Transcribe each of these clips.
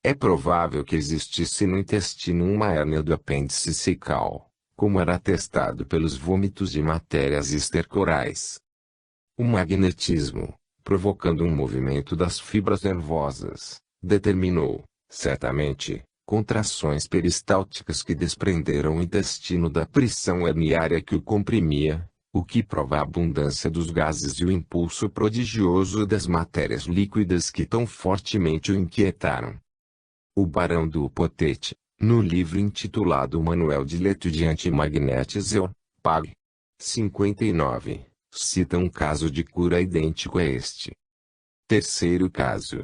É provável que existisse no intestino uma hérnia do apêndice cecal, como era atestado pelos vômitos de matérias estercorais. O magnetismo, provocando um movimento das fibras nervosas, determinou, certamente, contrações peristálticas que desprenderam o intestino da pressão herniária que o comprimia, o que prova a abundância dos gases e o impulso prodigioso das matérias líquidas que tão fortemente o inquietaram. O barão do Potete, no livro intitulado Manual de L'étude antimagnétiseur, pag. 59, cita um caso de cura idêntico a este. Terceiro caso.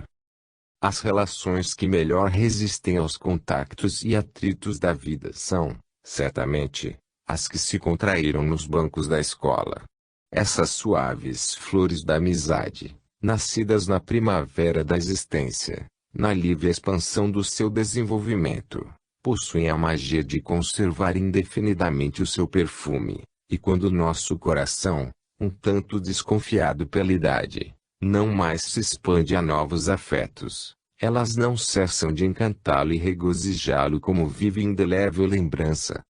As relações que melhor resistem aos contactos e atritos da vida são, certamente, as que se contraíram nos bancos da escola. Essas suaves flores da amizade, nascidas na primavera da existência, na livre expansão do seu desenvolvimento, possuem a magia de conservar indefinidamente o seu perfume, e quando nosso coração, um tanto desconfiado pela idade, não mais se expande a novos afetos, elas não cessam de encantá-lo e regozijá-lo como vive indelével lembrança.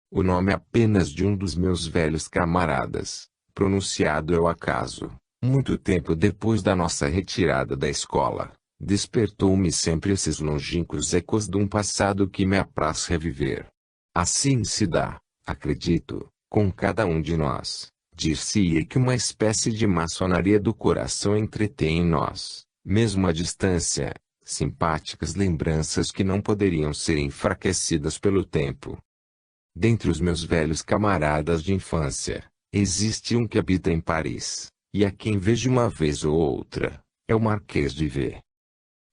O nome apenas de um dos meus velhos camaradas, pronunciado ao acaso, muito tempo depois da nossa retirada da escola, despertou-me sempre esses longínquos ecos de um passado que me apraz reviver. Assim se dá, acredito, com cada um de nós. Dir-se-ia que uma espécie de maçonaria do coração entretém em nós, mesmo à distância, simpáticas lembranças que não poderiam ser enfraquecidas pelo tempo. Dentre os meus velhos camaradas de infância, existe um que habita em Paris, e a quem vejo uma vez ou outra, é o Marquês de V.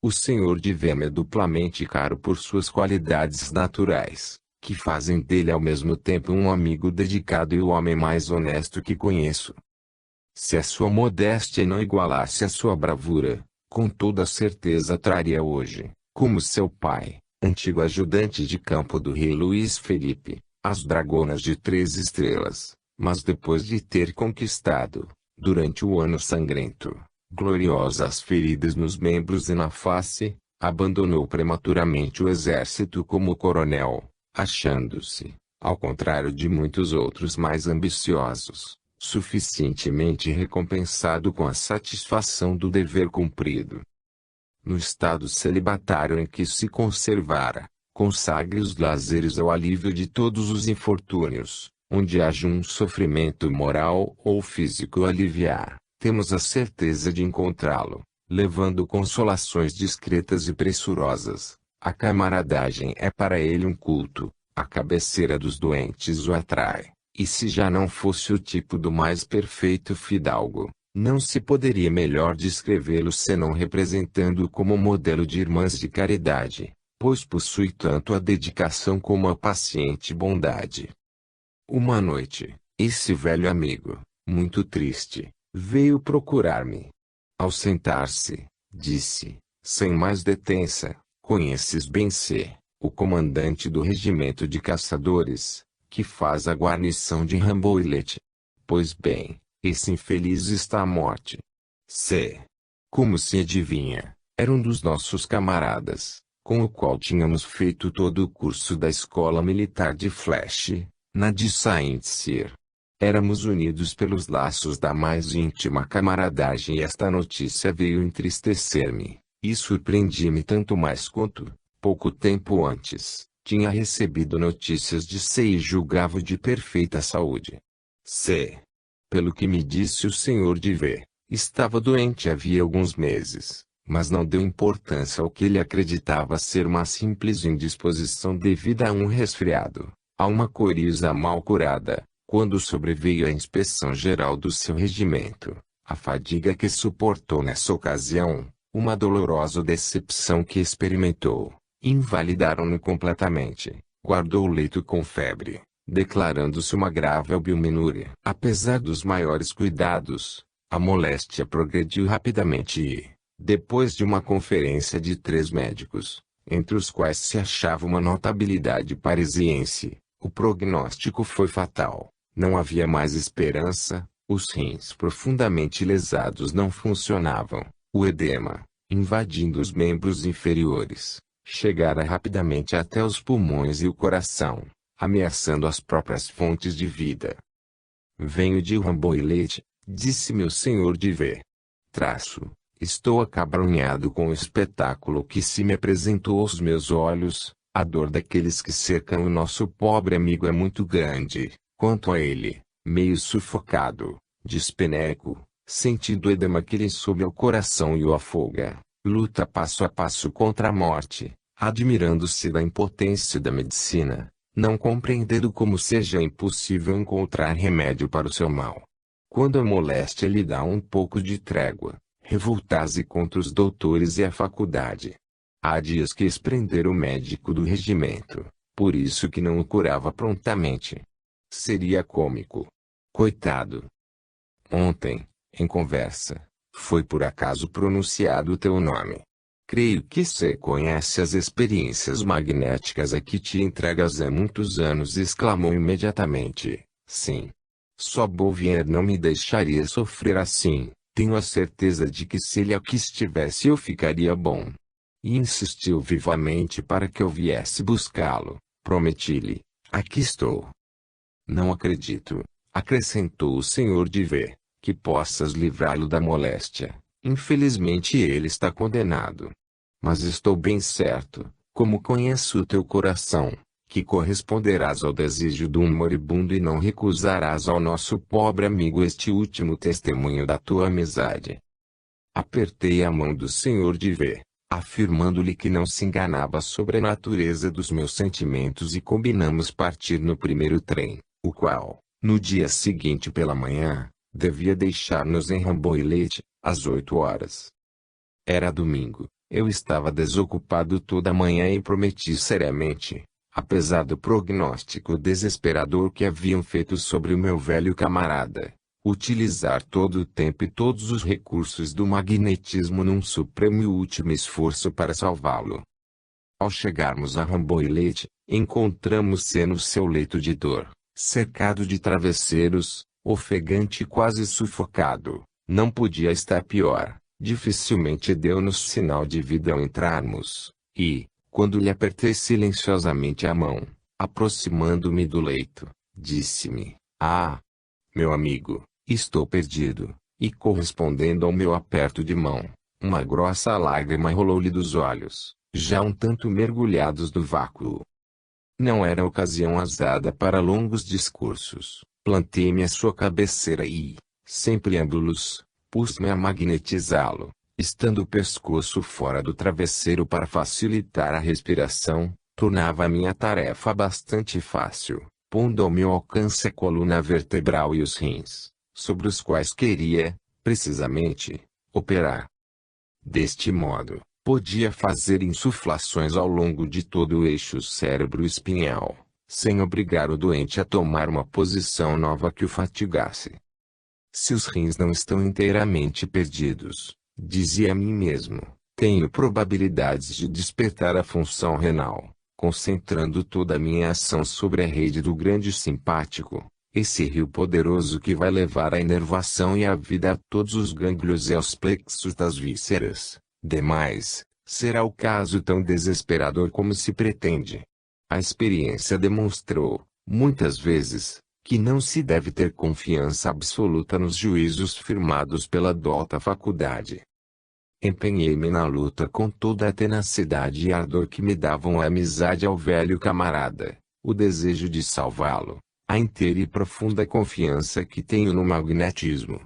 O senhor de V me é duplamente caro por suas qualidades naturais, que fazem dele ao mesmo tempo um amigo dedicado e o homem mais honesto que conheço. Se a sua modéstia não igualasse a sua bravura, com toda certeza traria hoje, como seu pai, antigo ajudante de campo do rei Luís Felipe, as dragonas de 3 estrelas, mas depois de ter conquistado, durante o ano sangrento, gloriosas feridas nos membros e na face, abandonou prematuramente o exército como coronel, achando-se, ao contrário de muitos outros mais ambiciosos, suficientemente recompensado com a satisfação do dever cumprido. No estado celibatário em que se conservara, consagre os lazeres ao alívio de todos os infortúnios, onde haja um sofrimento moral ou físico a aliviar, temos a certeza de encontrá-lo, levando consolações discretas e pressurosas. A camaradagem é para ele um culto, a cabeceira dos doentes o atrai, e se já não fosse o tipo do mais perfeito fidalgo, não se poderia melhor descrevê-lo senão representando-o como modelo de irmãs de caridade, pois possui tanto a dedicação como a paciente bondade. Uma noite, esse velho amigo, muito triste, veio procurar-me. Ao sentar-se, disse, sem mais detença: conheces bem C, o comandante do regimento de caçadores, que faz a guarnição de Rambouillet? Pois bem, esse infeliz está à morte. C, como se adivinha, era um dos nossos camaradas, com o qual tínhamos feito todo o curso da escola militar de Fleche, na de Saint-Cyr. Éramos unidos pelos laços da mais íntima camaradagem e esta notícia veio entristecer-me, e surpreendi-me tanto mais quanto, pouco tempo antes, tinha recebido notícias de C e julgava de perfeita saúde. C, pelo que me disse o senhor de V, estava doente havia alguns meses, mas não deu importância ao que ele acreditava ser uma simples indisposição devida a um resfriado, a uma coriza mal curada. Quando sobreveio a inspeção geral do seu regimento, a fadiga que suportou nessa ocasião, uma dolorosa decepção que experimentou, invalidaram-no completamente. Guardou o leito com febre, declarando-se uma grave albuminúria. Apesar dos maiores cuidados, a moléstia progrediu rapidamente e, depois de uma conferência de 3 médicos, entre os quais se achava uma notabilidade parisiense, o prognóstico foi fatal. Não havia mais esperança, os rins profundamente lesados não funcionavam, o edema, invadindo os membros inferiores, chegara rapidamente até os pulmões e o coração, ameaçando as próprias fontes de vida. Venho de Rambouillet, disse-me o senhor de V. Estou acabrunhado com o espetáculo que se me apresentou aos meus olhos. A dor daqueles que cercam o nosso pobre amigo é muito grande. Quanto a ele, meio sufocado, dispeneco, sentindo o edema que lhe sobe ao coração e o afoga, luta passo a passo contra a morte, admirando-se da impotência da medicina, não compreendendo como seja impossível encontrar remédio para o seu mal. Quando a moléstia lhe dá um pouco de trégua, revolta-se contra os doutores e a faculdade. Há dias que prender o médico do regimento, por isso que não o curava prontamente. Seria cômico. Coitado. Ontem, em conversa, foi por acaso pronunciado o teu nome. Creio que você conhece as experiências magnéticas a que te entregas há muitos anos, exclamou imediatamente. Sim. Só Bouvier não me deixaria sofrer assim. Tenho a certeza de que se ele aqui estivesse eu ficaria bom. E insistiu vivamente para que eu viesse buscá-lo. Prometi-lhe. Aqui estou. Não acredito, acrescentou o senhor de V, que possas livrá-lo da moléstia. Infelizmente ele está condenado. Mas estou bem certo, como conheço o teu coração, que corresponderás ao desejo de um moribundo e não recusarás ao nosso pobre amigo este último testemunho da tua amizade. Apertei a mão do senhor de V, afirmando-lhe que não se enganava sobre a natureza dos meus sentimentos e combinamos partir no primeiro trem, o qual, no dia seguinte pela manhã, devia deixar-nos em Rambouillet, às 8 horas. Era domingo, eu estava desocupado toda a manhã e prometi seriamente, apesar do prognóstico desesperador que haviam feito sobre o meu velho camarada, utilizar todo o tempo e todos os recursos do magnetismo num supremo e último esforço para salvá-lo. Ao chegarmos a Rambouillet, encontramos-se no seu leito de dor, cercado de travesseiros, ofegante e quase sufocado. Não podia estar pior. Dificilmente deu-nos sinal de vida ao entrarmos, e, quando lhe apertei silenciosamente a mão, aproximando-me do leito, disse-me: Ah, meu amigo, estou perdido. E correspondendo ao meu aperto de mão, uma grossa lágrima rolou-lhe dos olhos, já um tanto mergulhados no vácuo. Não era ocasião azada para longos discursos. Plantei-me à sua cabeceira e, sem preâmbulos, pus-me a magnetizá-lo, estando o pescoço fora do travesseiro para facilitar a respiração, tornava a minha tarefa bastante fácil, pondo ao meu alcance a coluna vertebral e os rins, sobre os quais queria, precisamente, operar. Deste modo, podia fazer insuflações ao longo de todo o eixo cérebro-espinhal, sem obrigar o doente a tomar uma posição nova que o fatigasse. Se os rins não estão inteiramente perdidos, dizia a mim mesmo, tenho probabilidades de despertar a função renal, concentrando toda a minha ação sobre a rede do grande simpático, esse rio poderoso que vai levar a inervação e a vida a todos os gânglios e aos plexos das vísceras. Demais, será o caso tão desesperador como se pretende. A experiência demonstrou, muitas vezes, que não se deve ter confiança absoluta nos juízos firmados pela douta faculdade. Empenhei-me na luta com toda a tenacidade e ardor que me davam a amizade ao velho camarada, o desejo de salvá-lo, a inteira e profunda confiança que tenho no magnetismo.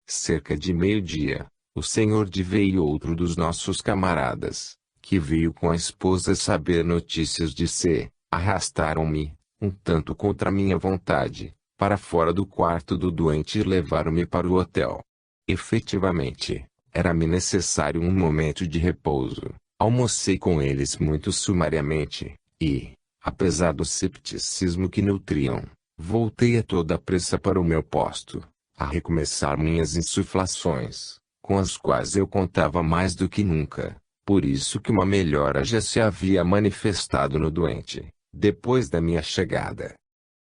Cerca de meio-dia, o senhor de V e outro dos nossos camaradas, que veio com a esposa saber notícias de C, arrastaram-me, um tanto contra minha vontade, para fora do quarto do doente e levaram-me para o hotel. Efetivamente, era-me necessário um momento de repouso. Almocei com eles muito sumariamente, e, apesar do cepticismo que nutriam, voltei a toda pressa para o meu posto, a recomeçar minhas insuflações, com as quais eu contava mais do que nunca, por isso que uma melhora já se havia manifestado no doente, depois da minha chegada.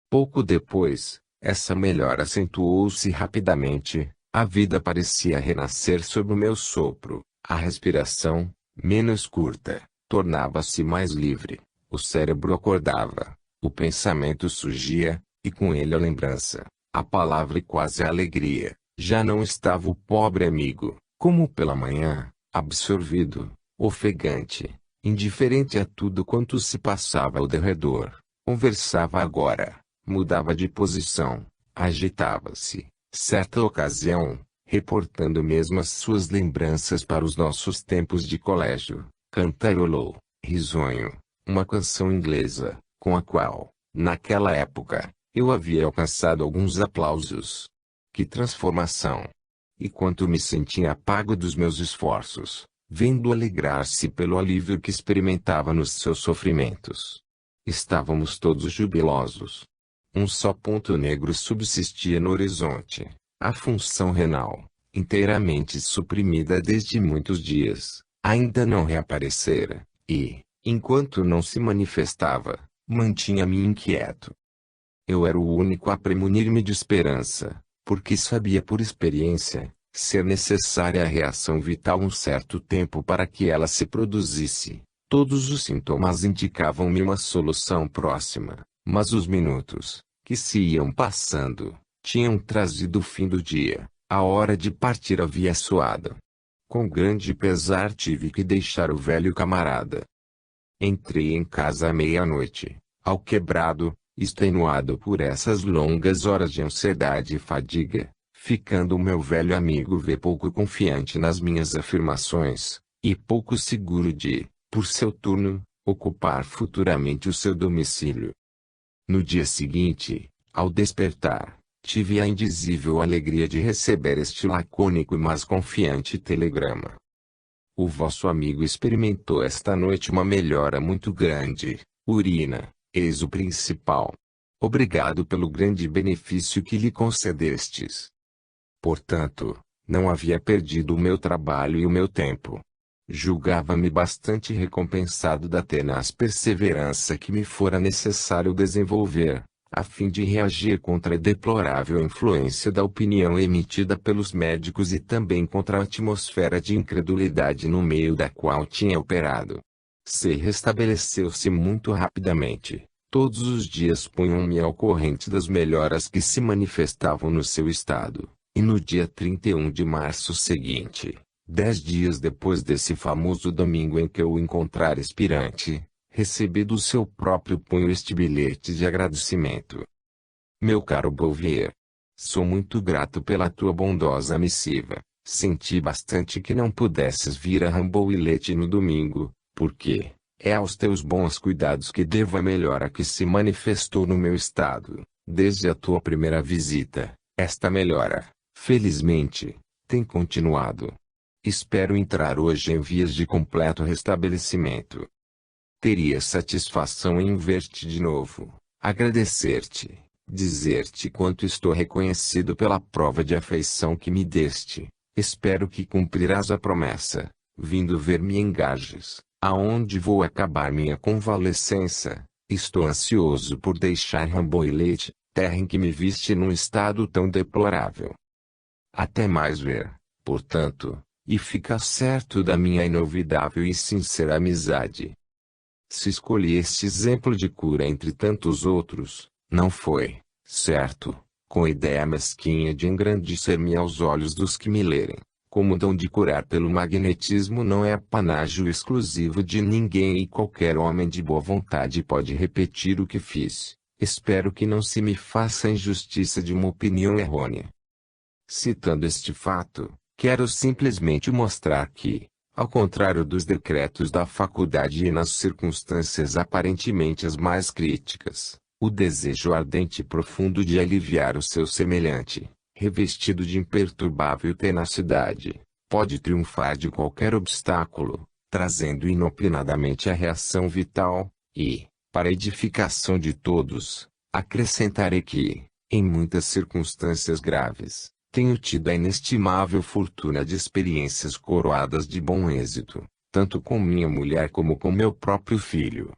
Pouco depois, essa melhora acentuou-se rapidamente, a vida parecia renascer sob o meu sopro, a respiração, menos curta, tornava-se mais livre, o cérebro acordava, o pensamento surgia, e com ele a lembrança, a palavra e quase a alegria. Já não estava o pobre amigo, como pela manhã, absorvido, ofegante, indiferente a tudo quanto se passava ao derredor. Conversava agora, mudava de posição, agitava-se, certa ocasião, reportando mesmo as suas lembranças para os nossos tempos de colégio, cantarolou, risonho, uma canção inglesa, com a qual, naquela época, eu havia alcançado alguns aplausos. Que transformação! E quanto me sentia pago dos meus esforços, vendo alegrar-se pelo alívio que experimentava nos seus sofrimentos. Estávamos todos jubilosos. Um só ponto negro subsistia no horizonte, a função renal, inteiramente suprimida desde muitos dias, ainda não reaparecera, e, enquanto não se manifestava, mantinha-me inquieto. Eu era o único a premunir-me de esperança, porque sabia por experiência, ser necessária a reação vital um certo tempo para que ela se produzisse. Todos os sintomas indicavam-me uma solução próxima, mas os minutos, que se iam passando, tinham trazido o fim do dia, a hora de partir havia soado. Com grande pesar tive que deixar o velho camarada. Entrei em casa à meia-noite, alquebrado, extenuado por essas longas horas de ansiedade e fadiga, ficando o meu velho amigo pouco confiante nas minhas afirmações, e pouco seguro de, por seu turno, ocupar futuramente o seu domicílio. No dia seguinte, ao despertar, tive a indizível alegria de receber este lacônico mas confiante telegrama. O vosso amigo experimentou esta noite uma melhora muito grande, urina. Eis o principal. Obrigado pelo grande benefício que lhe concedestes. Portanto, não havia perdido o meu trabalho e o meu tempo. Julgava-me bastante recompensado da tenaz perseverança que me fora necessário desenvolver, a fim de reagir contra a deplorável influência da opinião emitida pelos médicos e também contra a atmosfera de incredulidade no meio da qual tinha operado. Restabeleceu-se muito rapidamente. Todos os dias punham-me ao corrente das melhoras que se manifestavam no seu estado, e no dia 31 de março seguinte, 10 dias depois desse famoso domingo em que eu o encontrara expirante, recebi do seu próprio punho este bilhete de agradecimento. Meu caro Bouvier, sou muito grato pela tua bondosa missiva. Senti bastante que não pudesses vir a Rambouillet no domingo, porque é aos teus bons cuidados que devo a melhora que se manifestou no meu estado, desde a tua primeira visita. Esta melhora, felizmente, tem continuado. Espero entrar hoje em vias de completo restabelecimento. Teria satisfação em ver-te de novo, agradecer-te, dizer-te quanto estou reconhecido pela prova de afeição que me deste. Espero que cumprirás a promessa, vindo ver-me em Gages, aonde vou acabar minha convalescença. Estou ansioso por deixar Rambouillet, terra em que me viste num estado tão deplorável. Até mais ver, portanto, e fica certo da minha inolvidável e sincera amizade. Se escolhi este exemplo de cura entre tantos outros, não foi, certo, com a ideia mesquinha de engrandecer-me aos olhos dos que me lerem. Como o dom de curar pelo magnetismo não é apanágio exclusivo de ninguém e qualquer homem de boa vontade pode repetir o que fiz, espero que não se me faça injustiça de uma opinião errônea. Citando este fato, quero simplesmente mostrar que, ao contrário dos decretos da faculdade e nas circunstâncias aparentemente as mais críticas, o desejo ardente e profundo de aliviar o seu semelhante, revestido de imperturbável tenacidade, pode triunfar de qualquer obstáculo, trazendo inopinadamente a reação vital, e, para a edificação de todos, acrescentarei que, em muitas circunstâncias graves, tenho tido a inestimável fortuna de experiências coroadas de bom êxito, tanto com minha mulher como com meu próprio filho.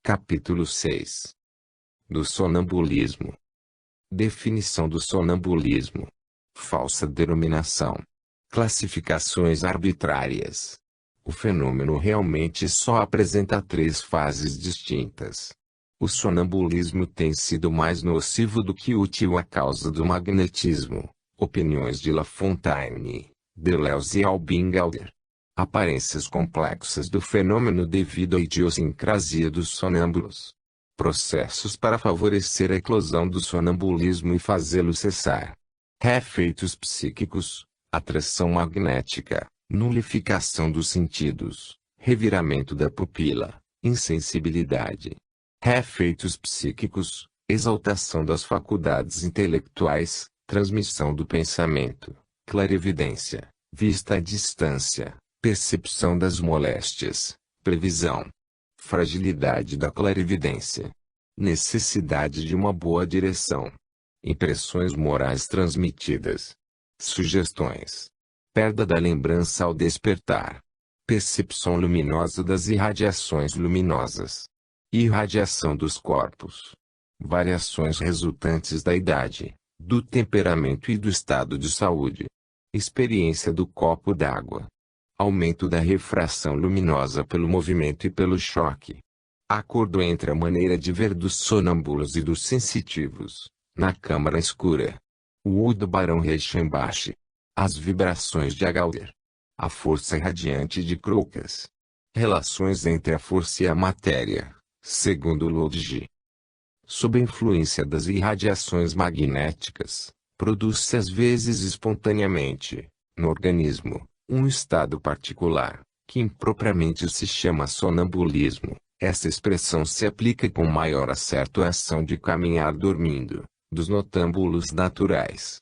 Capítulo 6. Do sonambulismo. Definição do sonambulismo. Falsa denominação. Classificações arbitrárias. O fenômeno realmente só apresenta três fases distintas. O sonambulismo tem sido mais nocivo do que útil a causa do magnetismo. Opiniões de Lafontaine, Deleuze e Albingalder. Aparências complexas do fenômeno devido à idiosincrasia dos sonâmbulos. Processos para favorecer a eclosão do sonambulismo e fazê-lo cessar. Efeitos psíquicos, atração magnética, nulificação dos sentidos, reviramento da pupila, insensibilidade. Efeitos psíquicos, exaltação das faculdades intelectuais, transmissão do pensamento, clarividência, vista à distância, percepção das moléstias, previsão. Fragilidade da clarividência. Necessidade de uma boa direção. Impressões morais transmitidas. Sugestões. Perda da lembrança ao despertar. Percepção luminosa das irradiações luminosas. Irradiação dos corpos. Variações resultantes da idade, do temperamento e do estado de saúde. Experiência do copo d'água. Aumento da refração luminosa pelo movimento e pelo choque. Acordo entre a maneira de ver dos sonâmbulos e dos sensitivos, na câmara escura. O do Barão Reichenbach. As vibrações de Agauer. A força irradiante de Crocas. Relações entre a força e a matéria, segundo Lodge. Sob a influência das irradiações magnéticas, produz-se às vezes espontaneamente, no organismo, um estado particular, que impropriamente se chama sonambulismo. Essa expressão se aplica com maior acerto à ação de caminhar dormindo, dos notâmbulos naturais.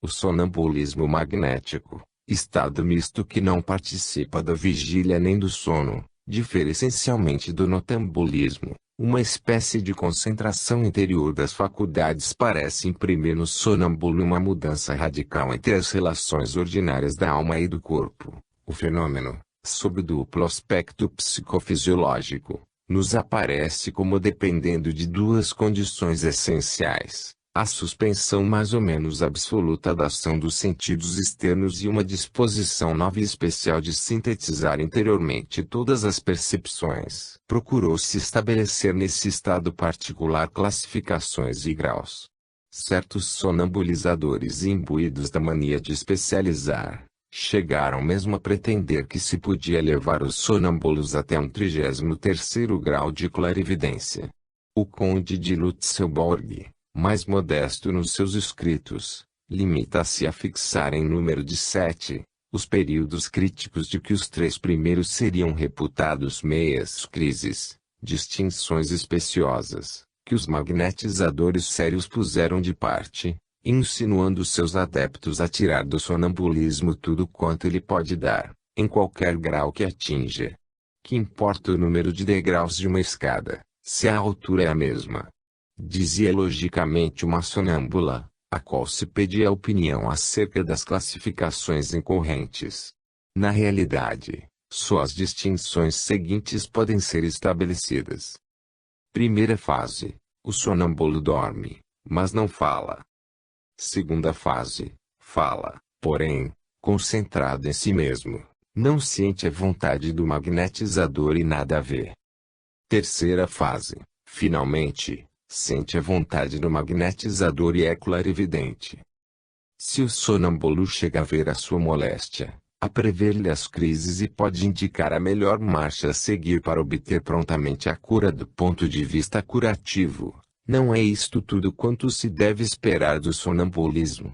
O sonambulismo magnético, estado misto que não participa da vigília nem do sono, difere essencialmente do notambulismo. Uma espécie de concentração interior das faculdades parece imprimir no sonâmbulo uma mudança radical entre as relações ordinárias da alma e do corpo. O fenômeno, sob o duplo aspecto psicofisiológico, nos aparece como dependendo de duas condições essenciais: a suspensão mais ou menos absoluta da ação dos sentidos externos e uma disposição nova e especial de sintetizar interiormente todas as percepções. Procurou-se estabelecer nesse estado particular classificações e graus. Certos sonambulizadores imbuídos da mania de especializar, chegaram mesmo a pretender que se podia levar os sonâmbulos até um 33º grau de clarividência. O conde de Lutzelborg, mais modesto nos seus escritos, limita-se a fixar em número de 7, os períodos críticos de que os 3 primeiros seriam reputados meias crises, distinções especiosas, que os magnetizadores sérios puseram de parte, insinuando seus adeptos a tirar do sonambulismo tudo quanto ele pode dar, em qualquer grau que atinja. Que importa o número de degraus de uma escada, se a altura é a mesma? Dizia logicamente uma sonâmbula, a qual se pedia opinião acerca das classificações incorrentes. Na realidade, só as distinções seguintes podem ser estabelecidas. Primeira fase: o sonâmbulo dorme, mas não fala. Segunda fase: fala, porém, concentrado em si mesmo, não sente a vontade do magnetizador e nada vê. Terceira fase: finalmente, sente a vontade do magnetizador e é clarividente. Se o sonâmbulo chega a ver a sua moléstia, a prever-lhe as crises e pode indicar a melhor marcha a seguir para obter prontamente a cura do ponto de vista curativo, não é isto tudo quanto se deve esperar do sonambulismo.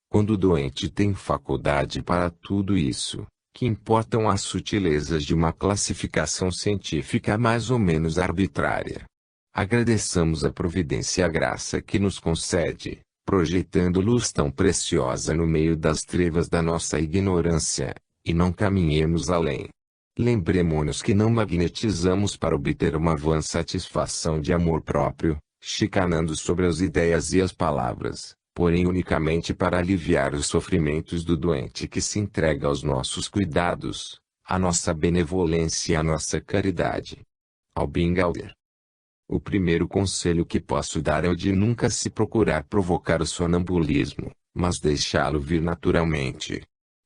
Quando o doente tem faculdade para tudo isso, que importam as sutilezas de uma classificação científica mais ou menos arbitrária. Agradeçamos a providência e a graça que nos concede, projetando luz tão preciosa no meio das trevas da nossa ignorância, e não caminhemos além. Lembremo-nos que não magnetizamos para obter uma vã satisfação de amor próprio, chicanando sobre as ideias e as palavras, porém unicamente para aliviar os sofrimentos do doente que se entrega aos nossos cuidados, à nossa benevolência e à nossa caridade. Albingalder. O primeiro conselho que posso dar é o de nunca se procurar provocar o sonambulismo, mas deixá-lo vir naturalmente.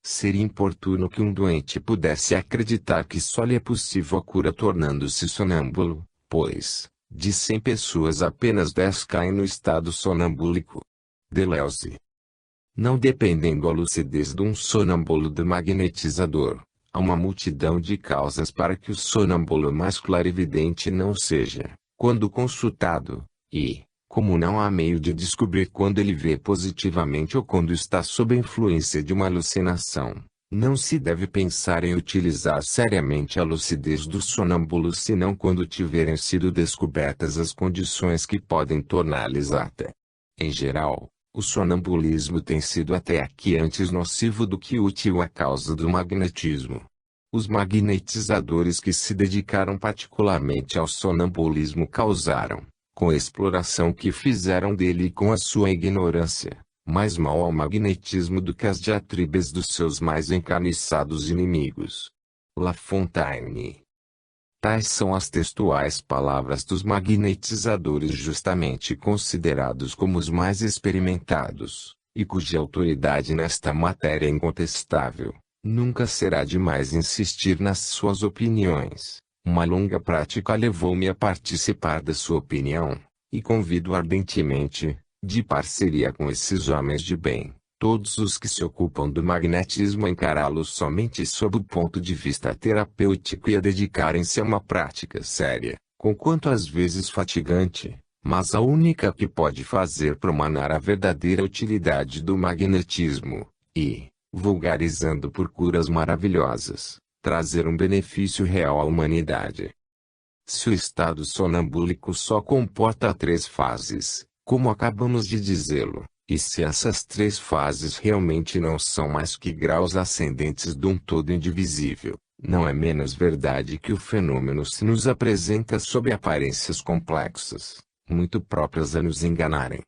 Seria importuno que um doente pudesse acreditar que só lhe é possível a cura tornando-se sonâmbulo, pois, de 100 pessoas apenas 10 caem no estado sonambúlico. Deleuze. Não dependendo a lucidez de um sonâmbulo do magnetizador, há uma multidão de causas para que o sonâmbulo mais clarividente não seja, quando consultado, e, como não há meio de descobrir quando ele vê positivamente ou quando está sob a influência de uma alucinação, não se deve pensar em utilizar seriamente a lucidez do sonâmbulo senão quando tiverem sido descobertas as condições que podem torná-la exata. Em geral, o sonambulismo tem sido até aqui antes nocivo do que útil à causa do magnetismo. Os magnetizadores que se dedicaram particularmente ao sonambulismo causaram, com a exploração que fizeram dele e com a sua ignorância, mais mal ao magnetismo do que as diatribes dos seus mais encarniçados inimigos. La Fontaine. Tais são as textuais palavras dos magnetizadores justamente considerados como os mais experimentados, e cuja autoridade nesta matéria é incontestável. Nunca será demais insistir nas suas opiniões. Uma longa prática levou-me a participar da sua opinião, e convido ardentemente, de parceria com esses homens de bem, todos os que se ocupam do magnetismo a encará-los somente sob o ponto de vista terapêutico e a dedicarem-se a uma prática séria, conquanto às vezes fatigante, mas a única que pode fazer promanar a verdadeira utilidade do magnetismo, e, vulgarizando por curas maravilhosas, trazer um benefício real à humanidade. Se o estado sonambúlico só comporta 3 fases, como acabamos de dizê-lo, e se essas 3 fases realmente não são mais que graus ascendentes de um todo indivisível, não é menos verdade que o fenômeno se nos apresenta sob aparências complexas, muito próprias a nos enganarem.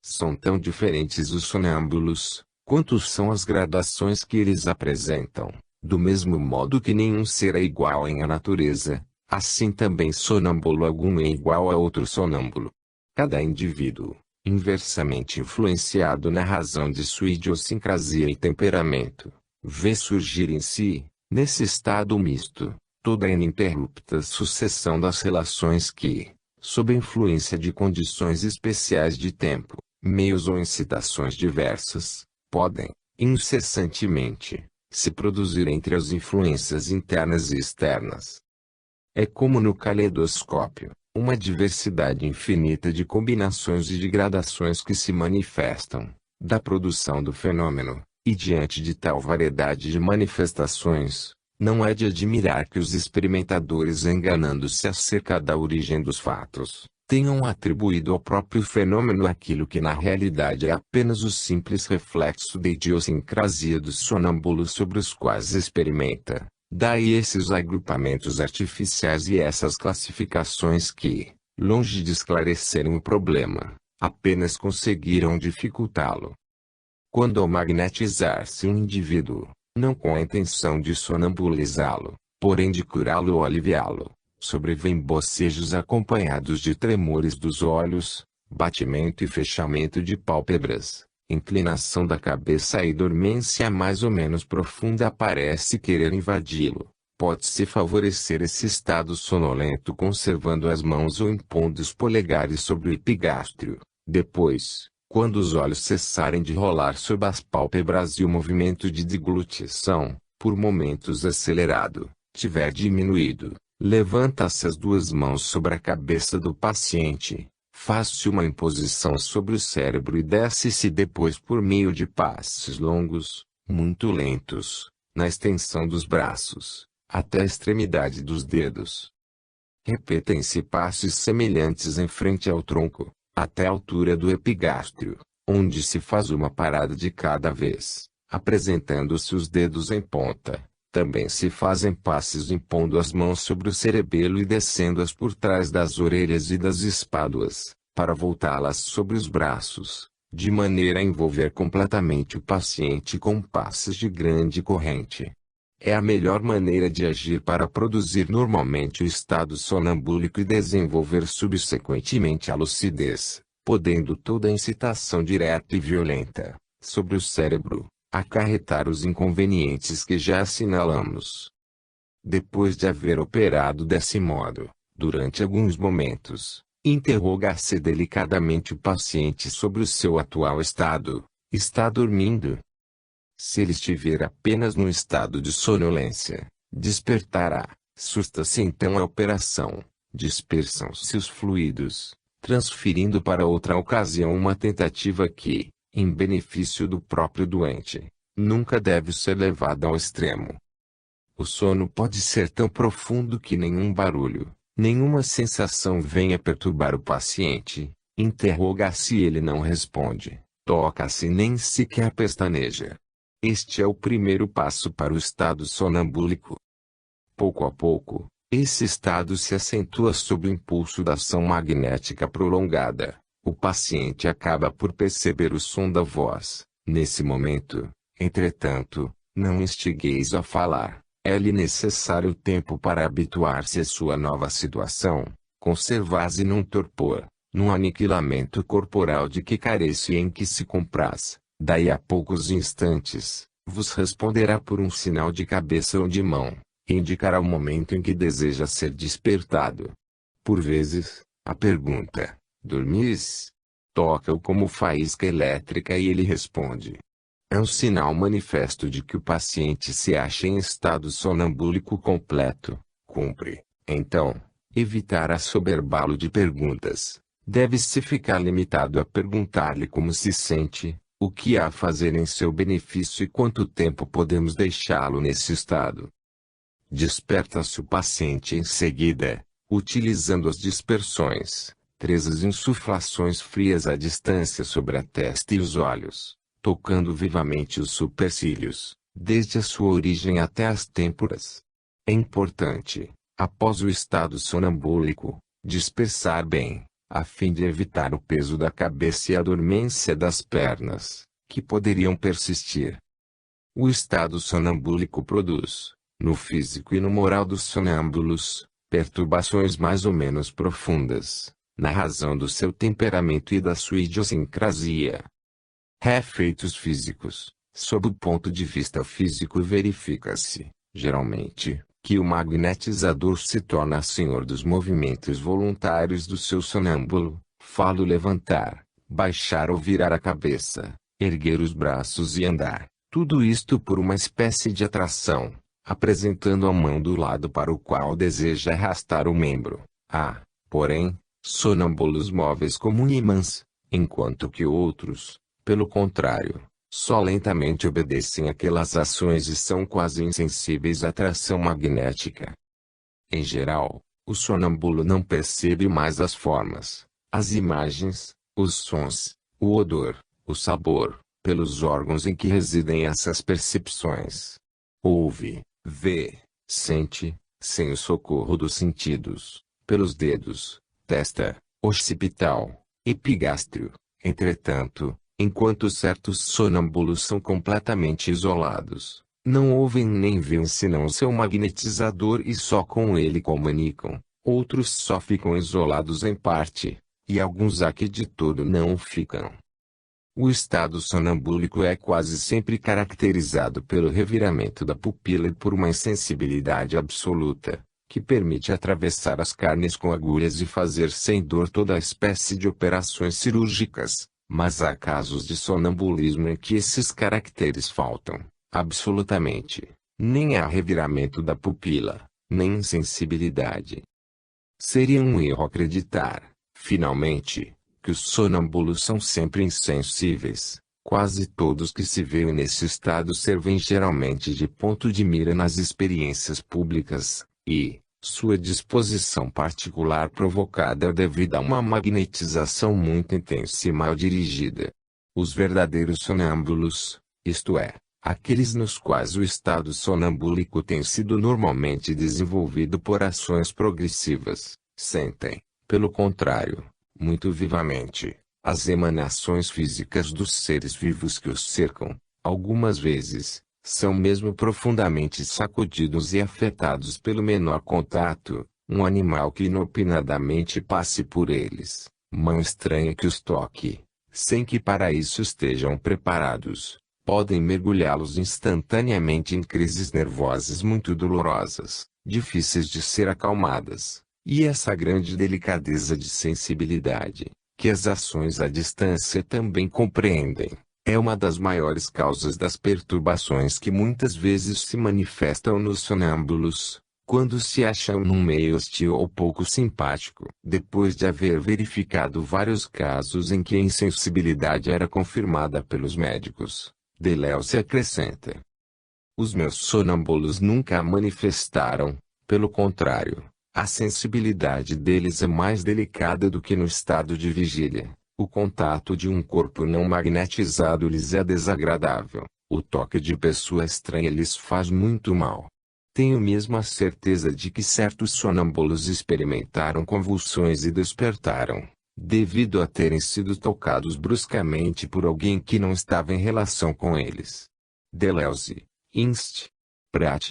São tão diferentes os sonâmbulos, quanto são as gradações que eles apresentam. Do mesmo modo que nenhum ser é igual em a natureza, assim também sonâmbulo algum é igual a outro sonâmbulo. Cada indivíduo, inversamente influenciado na razão de sua idiosincrasia e temperamento, vê surgir em si, nesse estado misto, toda a ininterrupta sucessão das relações que, sob a influência de condições especiais de tempo, meios ou incitações diversas, podem, incessantemente, se produzir entre as influências internas e externas. É como no caleidoscópio, uma diversidade infinita de combinações e de gradações que se manifestam, da produção do fenômeno, e diante de tal variedade de manifestações, não é de admirar que os experimentadores, enganando-se acerca da origem dos fatos, tenham atribuído ao próprio fenômeno aquilo que na realidade é apenas o simples reflexo da idiosincrasia dos sonâmbulos sobre os quais experimenta. Daí esses agrupamentos artificiais e essas classificações que, longe de esclarecerem o problema, apenas conseguiram dificultá-lo. Quando ao magnetizar-se um indivíduo, não com a intenção de sonambulizá-lo, porém de curá-lo ou aliviá-lo, sobrevêm bocejos acompanhados de tremores dos olhos, batimento e fechamento de pálpebras, inclinação da cabeça e dormência mais ou menos profunda parece querer invadi-lo. Pode-se favorecer esse estado sonolento conservando as mãos ou impondo os polegares sobre o epigástrio. Depois, quando os olhos cessarem de rolar sob as pálpebras e o movimento de deglutição, por momentos acelerado, tiver diminuído, levanta-se as 2 mãos sobre a cabeça do paciente, faz-se uma imposição sobre o cérebro e desce-se depois por meio de passos longos, muito lentos, na extensão dos braços, até a extremidade dos dedos. Repetem-se passos semelhantes em frente ao tronco, até a altura do epigástrio, onde se faz uma parada de cada vez, apresentando-se os dedos em ponta. Também se fazem passes impondo as mãos sobre o cerebelo e descendo-as por trás das orelhas e das espáduas, para voltá-las sobre os braços, de maneira a envolver completamente o paciente com passes de grande corrente. É a melhor maneira de agir para produzir normalmente o estado sonambúlico e desenvolver subsequentemente a lucidez, podendo toda a incitação direta e violenta, sobre o cérebro, acarretar os inconvenientes que já assinalamos. Depois de haver operado desse modo, durante alguns momentos, interrogar-se delicadamente o paciente sobre o seu atual estado. Está dormindo? Se ele estiver apenas no estado de sonolência, despertará. Susta-se então a operação. Dispersam-se os fluidos, transferindo para outra ocasião uma tentativa que, em benefício do próprio doente, nunca deve ser levada ao extremo. O sono pode ser tão profundo que nenhum barulho, nenhuma sensação venha perturbar o paciente. Interroga-se e ele não responde, toca-se nem sequer pestaneja. Este é o primeiro passo para o estado sonambúlico. Pouco a pouco, esse estado se acentua sob o impulso da ação magnética prolongada. O paciente acaba por perceber o som da voz. Nesse momento, entretanto, não instigueis a falar. É-lhe necessário tempo para habituar-se à sua nova situação. Conservase num torpor, num aniquilamento corporal de que carece e em que se compraz. Daí a poucos instantes, vos responderá por um sinal de cabeça ou de mão, e indicará o momento em que deseja ser despertado. Por vezes, a pergunta, dormis? Toca-o como faísca elétrica e ele responde. É um sinal manifesto de que o paciente se acha em estado sonambúlico completo. Cumpre, então, evitar assoberbá-lo de perguntas. Deve-se ficar limitado a perguntar-lhe como se sente, o que há a fazer em seu benefício e quanto tempo podemos deixá-lo nesse estado. Desperta-se o paciente em seguida, utilizando as dispersões, 3 insuflações frias à distância sobre a testa e os olhos, tocando vivamente os supercílios, desde a sua origem até as têmporas. É importante, após o estado sonambúlico, dispersar bem, a fim de evitar o peso da cabeça e a dormência das pernas, que poderiam persistir. O estado sonambúlico produz, no físico e no moral dos sonâmbulos, perturbações mais ou menos profundas, na razão do seu temperamento e da sua idiosincrasia. Efeitos físicos. Sob o ponto de vista físico verifica-se, geralmente, que o magnetizador se torna senhor dos movimentos voluntários do seu sonâmbulo, falo levantar, baixar ou virar a cabeça, erguer os braços e andar, tudo isto por uma espécie de atração, apresentando a mão do lado para o qual deseja arrastar o membro. Há, porém, sonâmbulos móveis como ímãs, enquanto que outros, pelo contrário, só lentamente obedecem àquelas ações e são quase insensíveis à atração magnética. Em geral, o sonâmbulo não percebe mais as formas, as imagens, os sons, o odor, o sabor, pelos órgãos em que residem essas percepções. Ouve, vê, sente, sem o socorro dos sentidos, pelos dedos, testa, occipital, epigástrio. Entretanto, enquanto certos sonâmbulos são completamente isolados, não ouvem nem veem senão seu magnetizador e só com ele comunicam, outros só ficam isolados em parte, e alguns há que de todo não ficam. O estado sonambúlico é quase sempre caracterizado pelo reviramento da pupila e por uma insensibilidade absoluta, que permite atravessar as carnes com agulhas e fazer sem dor toda a espécie de operações cirúrgicas. Mas há casos de sonambulismo em que esses caracteres faltam, absolutamente. Nem há reviramento da pupila, nem insensibilidade. Seria um erro acreditar, finalmente, que os sonâmbulos são sempre insensíveis. Quase todos que se veem nesse estado servem geralmente de ponto de mira nas experiências públicas, e, sua disposição particular provocada é devida a uma magnetização muito intensa e mal dirigida. Os verdadeiros sonâmbulos, isto é, aqueles nos quais o estado sonambúlico tem sido normalmente desenvolvido por ações progressivas, sentem, pelo contrário, muito vivamente, as emanações físicas dos seres vivos que os cercam. Algumas vezes, são mesmo profundamente sacudidos e afetados pelo menor contato, um animal que inopinadamente passe por eles, mão estranha que os toque, sem que para isso estejam preparados, podem mergulhá-los instantaneamente em crises nervosas muito dolorosas, difíceis de ser acalmadas. E essa grande delicadeza de sensibilidade, que as ações à distância também compreendem, é uma das maiores causas das perturbações que muitas vezes se manifestam nos sonâmbulos, quando se acham num meio hostil ou pouco simpático. Depois de haver verificado vários casos em que a insensibilidade era confirmada pelos médicos, Deleuze acrescenta: os meus sonâmbulos nunca a manifestaram, pelo contrário, a sensibilidade deles é mais delicada do que no estado de vigília. O contato de um corpo não magnetizado lhes é desagradável, o toque de pessoa estranha lhes faz muito mal. Tenho mesmo a certeza de que certos sonâmbulos experimentaram convulsões e despertaram, devido a terem sido tocados bruscamente por alguém que não estava em relação com eles. Deleuze, Inst. Prat.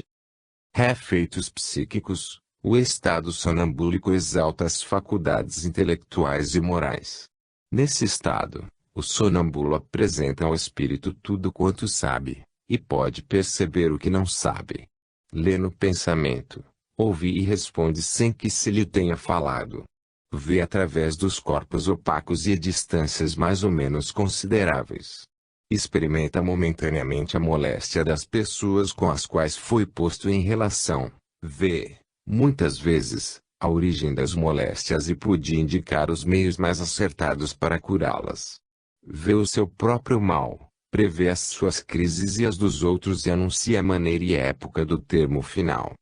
Efeitos psíquicos. O estado sonambúlico exalta as faculdades intelectuais e morais. Nesse estado, o sonâmbulo apresenta ao espírito tudo quanto sabe, e pode perceber o que não sabe. Lê no pensamento, ouve e responde sem que se lhe tenha falado. Vê através dos corpos opacos e a distâncias mais ou menos consideráveis. Experimenta momentaneamente a moléstia das pessoas com as quais foi posto em relação. Vê, muitas vezes, a origem das moléstias e pode indicar os meios mais acertados para curá-las. Vê o seu próprio mal, prevê as suas crises e as dos outros e anuncia a maneira e época do termo final.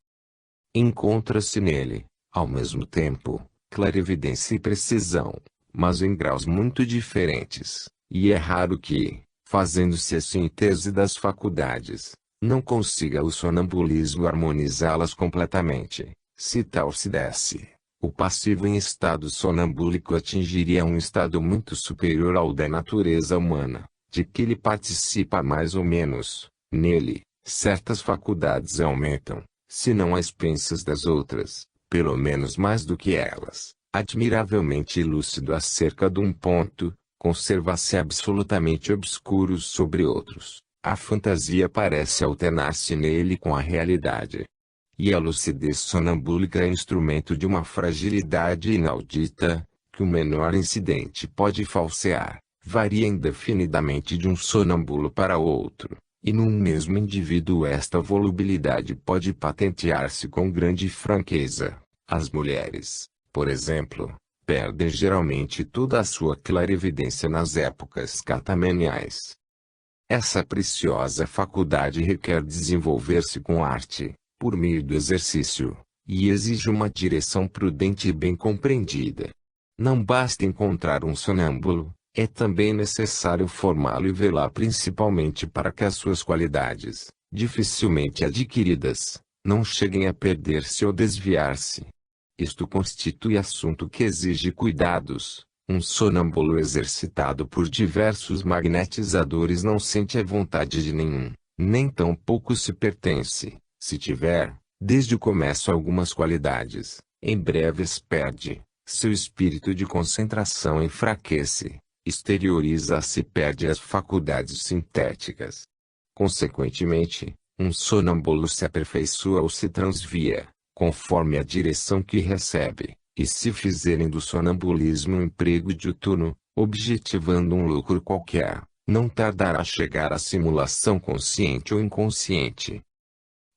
Encontra-se nele, ao mesmo tempo, clarividência e precisão, mas em graus muito diferentes, e é raro que, fazendo-se a síntese das faculdades, não consiga o sonambulismo harmonizá-las completamente. Se tal se desse, o passivo em estado sonambúlico atingiria um estado muito superior ao da natureza humana, de que ele participa mais ou menos. Nele, certas faculdades aumentam, se não às expensas das outras, pelo menos mais do que elas. Admiravelmente lúcido acerca de um ponto, conserva-se absolutamente obscuro sobre outros. A fantasia parece alternar-se nele com a realidade. E a lucidez sonambúlica é instrumento de uma fragilidade inaudita, que o menor incidente pode falsear. Varia indefinidamente de um sonâmbulo para outro, e num mesmo indivíduo esta volubilidade pode patentear-se com grande franqueza. As mulheres, por exemplo, perdem geralmente toda a sua clarividência nas épocas catameniais. Essa preciosa faculdade requer desenvolver-se com arte, por meio do exercício, e exige uma direção prudente e bem compreendida. Não basta encontrar um sonâmbulo, é também necessário formá-lo e velar principalmente para que as suas qualidades, dificilmente adquiridas, não cheguem a perder-se ou desviar-se. Isto constitui assunto que exige cuidados. Um sonâmbulo exercitado por diversos magnetizadores não sente a vontade de nenhum, nem tampouco se pertence. Se tiver, desde o começo algumas qualidades, em breve as perde, seu espírito de concentração enfraquece, exterioriza-se e perde as faculdades sintéticas. Consequentemente, um sonâmbulo se aperfeiçoa ou se transvia, conforme a direção que recebe, e se fizerem do sonambulismo um emprego diuturno, objetivando um lucro qualquer, não tardará a chegar à simulação consciente ou inconsciente.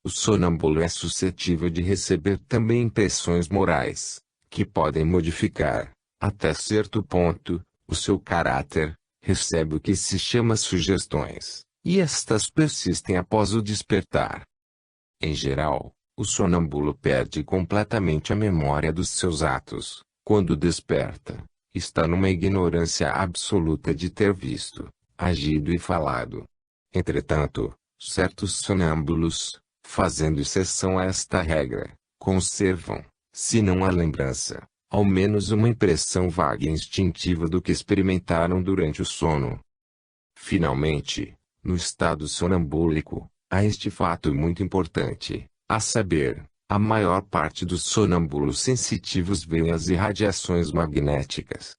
O sonâmbulo é suscetível de receber também impressões morais, que podem modificar, até certo ponto, o seu caráter. Recebe o que se chama sugestões, e estas persistem após o despertar. Em geral, o sonâmbulo perde completamente a memória dos seus atos, quando desperta. Está numa ignorância absoluta de ter visto, agido e falado. Entretanto, certos sonâmbulos, fazendo exceção a esta regra, conservam, se não a lembrança, ao menos uma impressão vaga e instintiva do que experimentaram durante o sono. Finalmente, no estado sonambúlico, há este fato muito importante, a saber, a maior parte dos sonâmbulos sensitivos veem as irradiações magnéticas.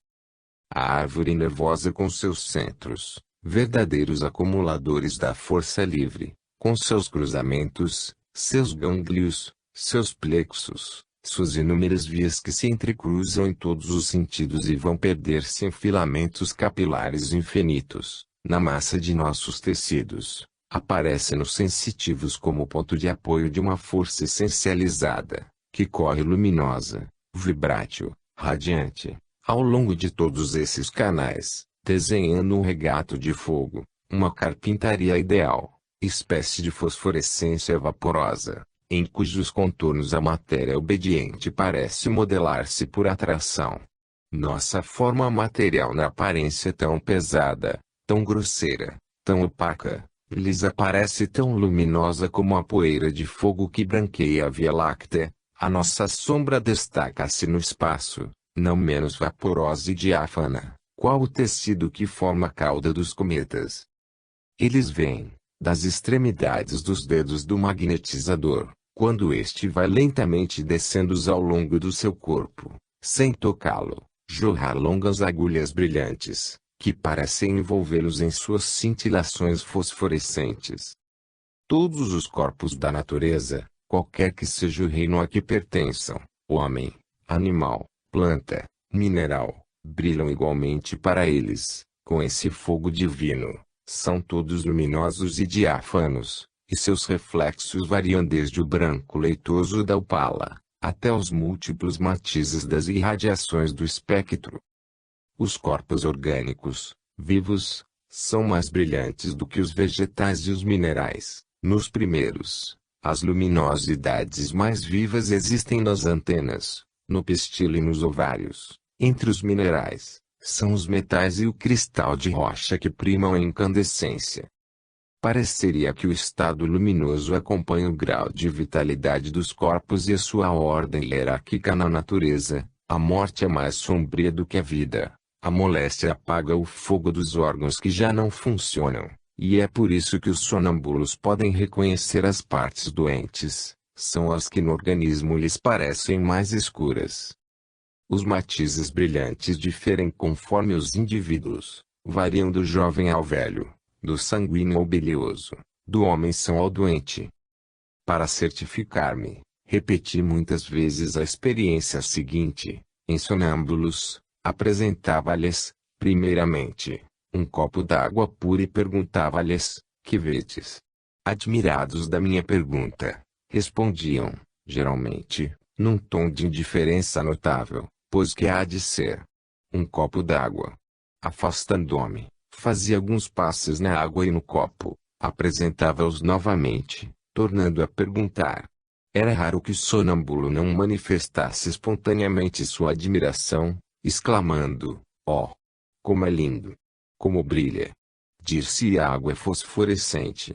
A árvore nervosa com seus centros, verdadeiros acumuladores da força livre, com seus cruzamentos, seus gânglios, seus plexos, suas inúmeras vias que se entrecruzam em todos os sentidos e vão perder-se em filamentos capilares infinitos, na massa de nossos tecidos, aparecem-nos sensitivos como ponto de apoio de uma força essencializada, que corre luminosa, vibrátil, radiante, ao longo de todos esses canais, desenhando um regato de fogo, uma carpintaria ideal, espécie de fosforescência vaporosa, em cujos contornos a matéria obediente parece modelar-se por atração. Nossa forma material na aparência é tão pesada, tão grosseira, tão opaca, lhes aparece tão luminosa como a poeira de fogo que branqueia a Via Láctea. A nossa sombra destaca-se no espaço, não menos vaporosa e diáfana, qual o tecido que forma a cauda dos cometas. Eles vêm, das extremidades dos dedos do magnetizador, quando este vai lentamente descendo ao longo do seu corpo, sem tocá-lo, jorrar longas agulhas brilhantes, que parecem envolvê-los em suas cintilações fosforescentes. Todos os corpos da natureza, qualquer que seja o reino a que pertençam, homem, animal, planta, mineral, brilham igualmente para eles, com esse fogo divino. São todos luminosos e diáfanos, e seus reflexos variam desde o branco leitoso da opala, até os múltiplos matizes das irradiações do espectro. Os corpos orgânicos, vivos, são mais brilhantes do que os vegetais e os minerais. Nos primeiros, as luminosidades mais vivas existem nas antenas, no pistilo e nos ovários. Entre os minerais, são os metais e o cristal de rocha que primam em incandescência. Pareceria que o estado luminoso acompanha o grau de vitalidade dos corpos e a sua ordem hierárquica na natureza. A morte é mais sombria do que a vida. A moléstia apaga o fogo dos órgãos que já não funcionam, e é por isso que os sonâmbulos podem reconhecer as partes doentes. São as que no organismo lhes parecem mais escuras. Os matizes brilhantes diferem conforme os indivíduos, variam do jovem ao velho, do sanguíneo ao bilioso, do homem são ao doente. Para certificar-me, repeti muitas vezes a experiência seguinte: em sonâmbulos, apresentava-lhes, primeiramente, um copo d'água pura e perguntava-lhes: que vedes? Admirados da minha pergunta, respondiam, geralmente, num tom de indiferença notável: pois que há de ser? Um copo d'água. Afastando-me, fazia alguns passos na água e no copo, apresentava-os novamente, tornando a perguntar. Era raro que o sonâmbulo não manifestasse espontaneamente sua admiração, exclamando: oh! Como é lindo! Como brilha! Dir-se a água é fosforescente.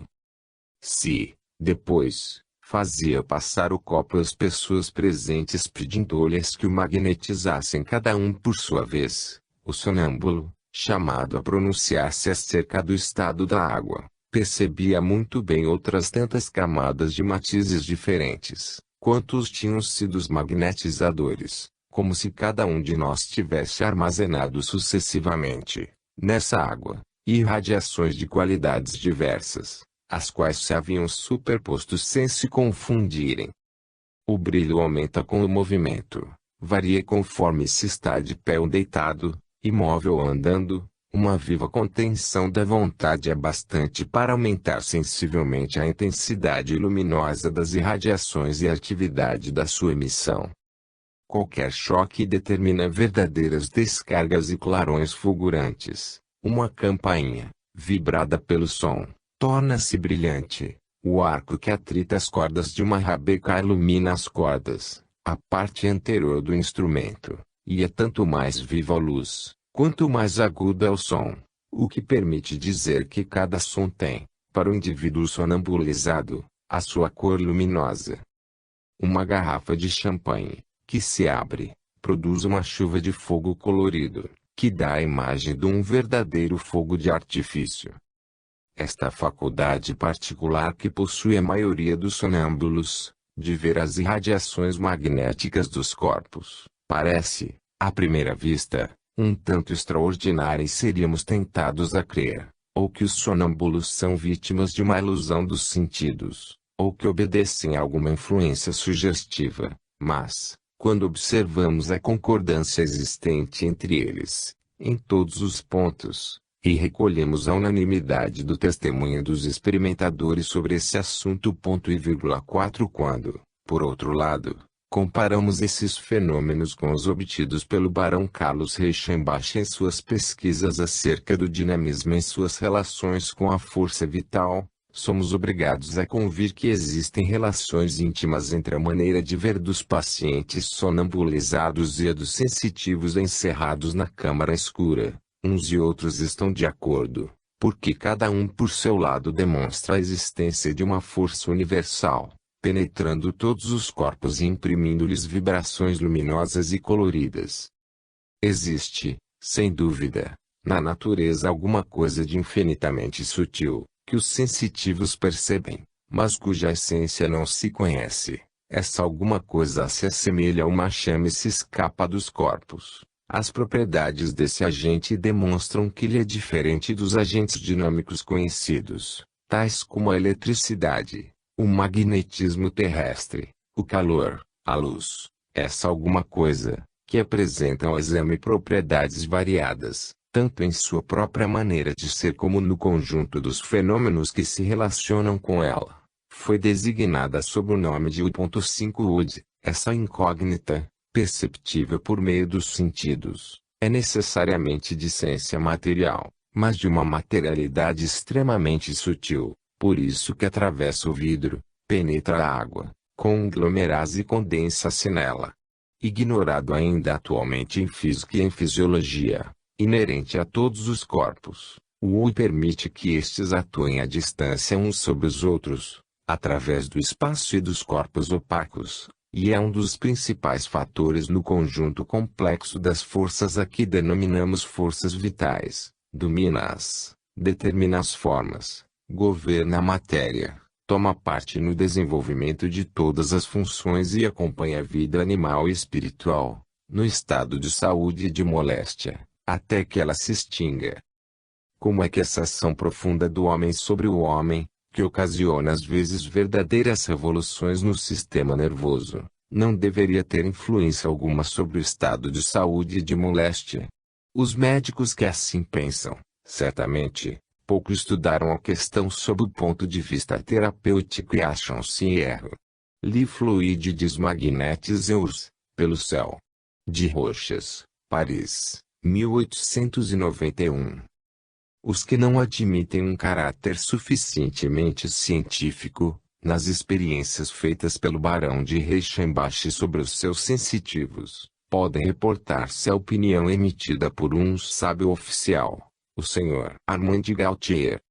Se, depois, fazia passar o copo às pessoas presentes pedindo-lhes que o magnetizassem cada um por sua vez, o sonâmbulo, chamado a pronunciar-se acerca do estado da água, percebia muito bem outras tantas camadas de matizes diferentes, quantos tinham sido os magnetizadores, como se cada um de nós tivesse armazenado sucessivamente, nessa água, irradiações de qualidades diversas, as quais se haviam superposto sem se confundirem. O brilho aumenta com o movimento, varia conforme se está de pé ou deitado, imóvel ou andando. Uma viva contenção da vontade é bastante para aumentar sensivelmente a intensidade luminosa das irradiações e a atividade da sua emissão. Qualquer choque determina verdadeiras descargas e clarões fulgurantes. Uma campainha, vibrada pelo som, torna-se brilhante. O arco que atrita as cordas de uma rabeca ilumina as cordas, a parte anterior do instrumento, e é tanto mais viva a luz, quanto mais agudo é o som, o que permite dizer que cada som tem, para o indivíduo sonambulizado, a sua cor luminosa. Uma garrafa de champanhe, que se abre, produz uma chuva de fogo colorido, que dá a imagem de um verdadeiro fogo de artifício. Esta faculdade particular que possui a maioria dos sonâmbulos, de ver as irradiações magnéticas dos corpos, parece, à primeira vista, um tanto extraordinária e seríamos tentados a crer, ou que os sonâmbulos são vítimas de uma ilusão dos sentidos, ou que obedecem a alguma influência sugestiva, mas, quando observamos a concordância existente entre eles, em todos os pontos, e recolhemos a unanimidade do testemunho dos experimentadores sobre esse assunto. 4 Quando, por outro lado, comparamos esses fenômenos com os obtidos pelo barão Carlos Reichenbach em suas pesquisas acerca do dinamismo em suas relações com a força vital, somos obrigados a convir que existem relações íntimas entre a maneira de ver dos pacientes sonambulizados e a dos sensitivos encerrados na câmara escura. Uns e outros estão de acordo, porque cada um por seu lado demonstra a existência de uma força universal, penetrando todos os corpos e imprimindo-lhes vibrações luminosas e coloridas. Existe, sem dúvida, na natureza alguma coisa de infinitamente sutil, que os sensitivos percebem, mas cuja essência não se conhece. Essa alguma coisa se assemelha a uma chama e se escapa dos corpos. As propriedades desse agente demonstram que ele é diferente dos agentes dinâmicos conhecidos, tais como a eletricidade, o magnetismo terrestre, o calor, a luz. Essa alguma coisa, que apresenta ao exame propriedades variadas, tanto em sua própria maneira de ser como no conjunto dos fenômenos que se relacionam com ela, foi designada sob o nome de U.5 UD. Essa incógnita, perceptível por meio dos sentidos, é necessariamente de essência material, mas de uma materialidade extremamente sutil, por isso que atravessa o vidro, penetra a água, conglomera-se e condensa-se nela. Ignorado ainda atualmente em física e em fisiologia, inerente a todos os corpos, o U permite que estes atuem à distância uns sobre os outros, através do espaço e dos corpos opacos, e é um dos principais fatores no conjunto complexo das forças a que denominamos forças vitais. Domina-as, determina as formas, governa a matéria, toma parte no desenvolvimento de todas as funções e acompanha a vida animal e espiritual, no estado de saúde e de moléstia, até que ela se extinga. Como é que essa ação profunda do homem sobre o homem, que ocasiona às vezes verdadeiras revoluções no sistema nervoso, não deveria ter influência alguma sobre o estado de saúde e de moléstia? Os médicos que assim pensam, certamente, pouco estudaram a questão sob o ponto de vista terapêutico e acham-se em erro. Li Fluide des Magnétiseurs, pelo céu. De Rochas, Paris, 1891. Os que não admitem um caráter suficientemente científico, nas experiências feitas pelo barão de Reichenbach sobre os seus sensitivos, podem reportar-se à opinião emitida por um sábio oficial, o Sr. Armand Gautier.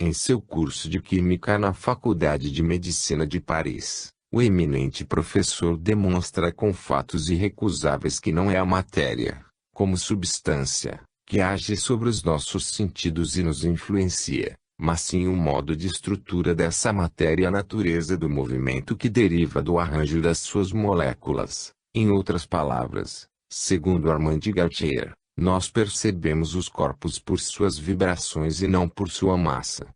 Em seu curso de Química na Faculdade de Medicina de Paris, o eminente professor demonstra com fatos irrecusáveis que não é a matéria, como substância, que age sobre os nossos sentidos e nos influencia, mas sim o modo de estrutura dessa matéria e a natureza do movimento que deriva do arranjo das suas moléculas. Em outras palavras, segundo Armand Gautier, nós percebemos os corpos por suas vibrações e não por sua massa.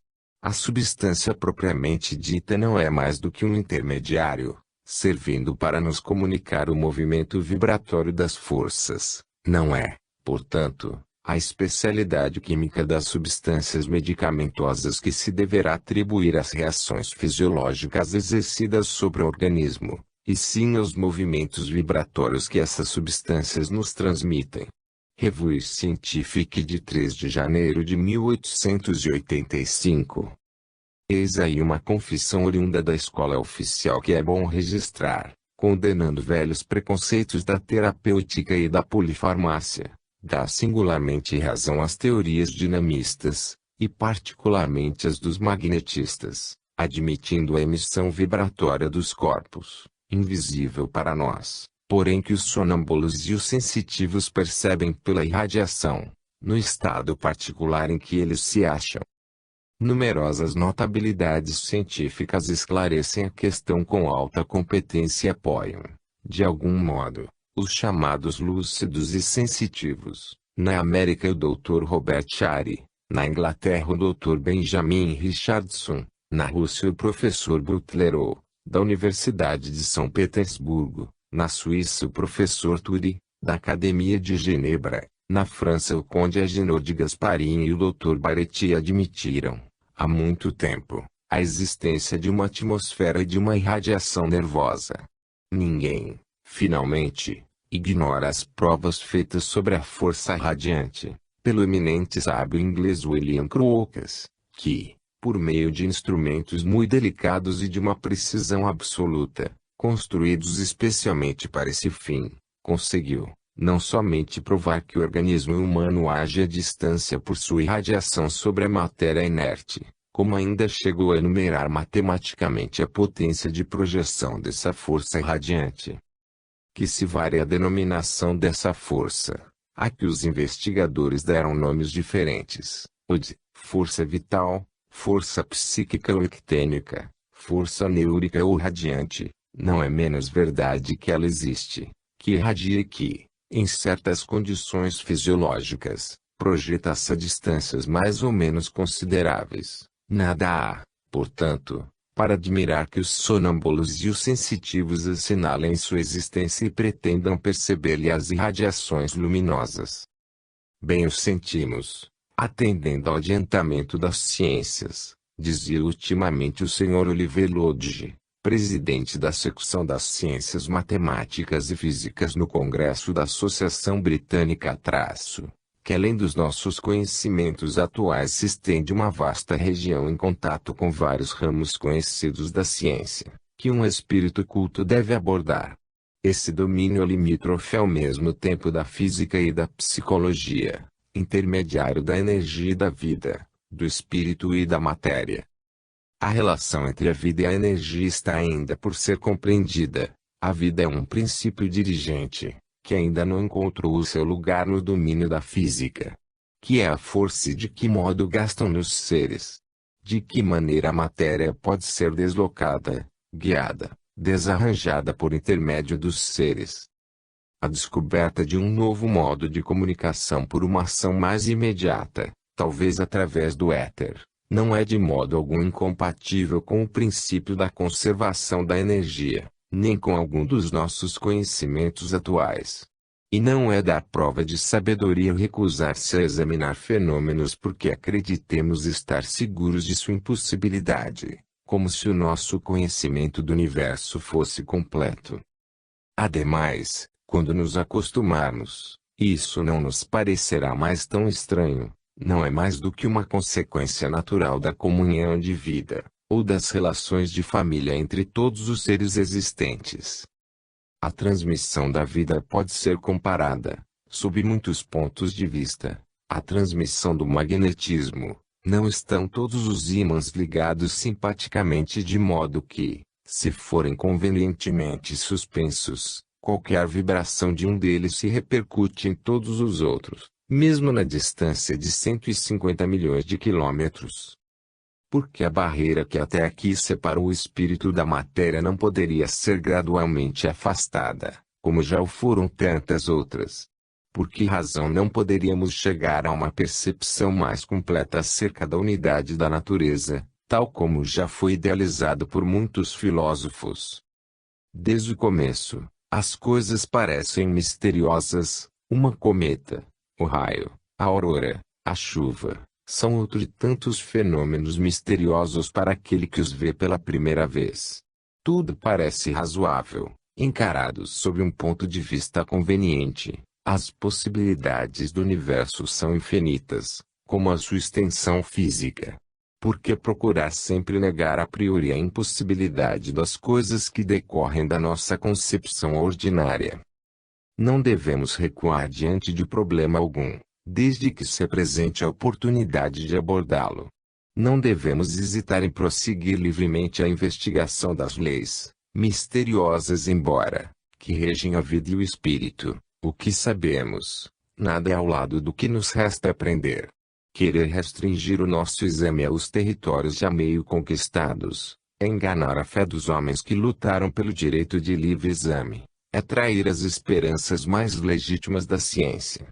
A substância propriamente dita não é mais do que um intermediário, servindo para nos comunicar o movimento vibratório das forças. Não é, portanto, a especialidade química das substâncias medicamentosas que se deverá atribuir às reações fisiológicas exercidas sobre o organismo, e sim aos movimentos vibratórios que essas substâncias nos transmitem. Revue Scientifique de 3 de janeiro de 1885. Eis aí uma confissão oriunda da escola oficial que é bom registrar, condenando velhos preconceitos da terapêutica e da polifarmácia. Dá singularmente razão às teorias dinamistas, e particularmente as dos magnetistas, admitindo a emissão vibratória dos corpos, invisível para nós, porém que os sonâmbulos e os sensitivos percebem pela irradiação, no estado particular em que eles se acham. Numerosas notabilidades científicas esclarecem a questão com alta competência e apoiam, de algum modo, os chamados lúcidos e sensitivos. Na América o Dr. Robert Shary, Na Inglaterra o Dr. Benjamin Richardson, na Rússia o professor Butlerov, da Universidade de São Petersburgo, na Suíça o professor Turi, da Academia de Genebra, na França o conde Agenor de Gasparin e o Dr. Baretti admitiram, há muito tempo, a existência de uma atmosfera e de uma irradiação nervosa. Ninguém, finalmente, ignora as provas feitas sobre a força radiante, pelo eminente sábio inglês William Crookes, que, por meio de instrumentos muito delicados e de uma precisão absoluta, construídos especialmente para esse fim, conseguiu, não somente provar que o organismo humano age à distância por sua irradiação sobre a matéria inerte, como ainda chegou a enumerar matematicamente a potência de projeção dessa força radiante. Que se varia a denominação dessa força, a que os investigadores deram nomes diferentes, o de força vital, força psíquica ou ectênica, força neúrica ou radiante, não é menos verdade que ela existe, que irradia e que, em certas condições fisiológicas, projeta-se a distâncias mais ou menos consideráveis. Nada há, portanto, para admirar que os sonâmbulos e os sensitivos assinalem sua existência e pretendam perceber-lhe as irradiações luminosas. Bem o sentimos, atendendo ao adiantamento das ciências, dizia ultimamente o Sr. Oliver Lodge, presidente da secção das Ciências Matemáticas e Físicas no Congresso da Associação Britânica que além dos nossos conhecimentos atuais se estende uma vasta região em contato com vários ramos conhecidos da ciência, que um espírito culto deve abordar. Esse domínio limítrofe ao mesmo tempo da física e da psicologia, intermediário da energia e da vida, do espírito e da matéria. A relação entre a vida e a energia está ainda por ser compreendida. A vida é um princípio dirigente, que ainda não encontrou o seu lugar no domínio da física. Que é a força e de que modo gastam-nos seres? De que maneira a matéria pode ser deslocada, guiada, desarranjada por intermédio dos seres? A descoberta de um novo modo de comunicação por uma ação mais imediata, talvez através do éter, não é de modo algum incompatível com o princípio da conservação da energia, nem com algum dos nossos conhecimentos atuais. E não é dar prova de sabedoria recusar-se a examinar fenômenos porque acreditemos estar seguros de sua impossibilidade, como se o nosso conhecimento do universo fosse completo. Ademais, quando nos acostumarmos, isso não nos parecerá mais tão estranho. Não é mais do que uma consequência natural da comunhão de vida, ou das relações de família entre todos os seres existentes. A transmissão da vida pode ser comparada, sob muitos pontos de vista, à transmissão do magnetismo. Não estão todos os ímãs ligados simpaticamente de modo que, se forem convenientemente suspensos, qualquer vibração de um deles se repercute em todos os outros, mesmo na distância de 150 milhões de quilômetros. Porque a barreira que até aqui separa o espírito da matéria não poderia ser gradualmente afastada, como já o foram tantas outras. Por que razão não poderíamos chegar a uma percepção mais completa acerca da unidade da natureza, tal como já foi idealizado por muitos filósofos? Desde o começo, as coisas parecem misteriosas. Uma cometa, o raio, a aurora, a chuva, são outro de tantos fenômenos misteriosos para aquele que os vê pela primeira vez. Tudo parece razoável, encarados sob um ponto de vista conveniente. As possibilidades do universo são infinitas, como a sua extensão física. Por que procurar sempre negar a priori a impossibilidade das coisas que decorrem da nossa concepção ordinária? Não devemos recuar diante de problema algum, desde que se apresente a oportunidade de abordá-lo. Não devemos hesitar em prosseguir livremente a investigação das leis, misteriosas embora, que regem a vida e o espírito. O que sabemos, nada é ao lado do que nos resta aprender. Querer restringir o nosso exame aos territórios já meio conquistados, é enganar a fé dos homens que lutaram pelo direito de livre exame. É trair as esperanças mais legítimas da ciência.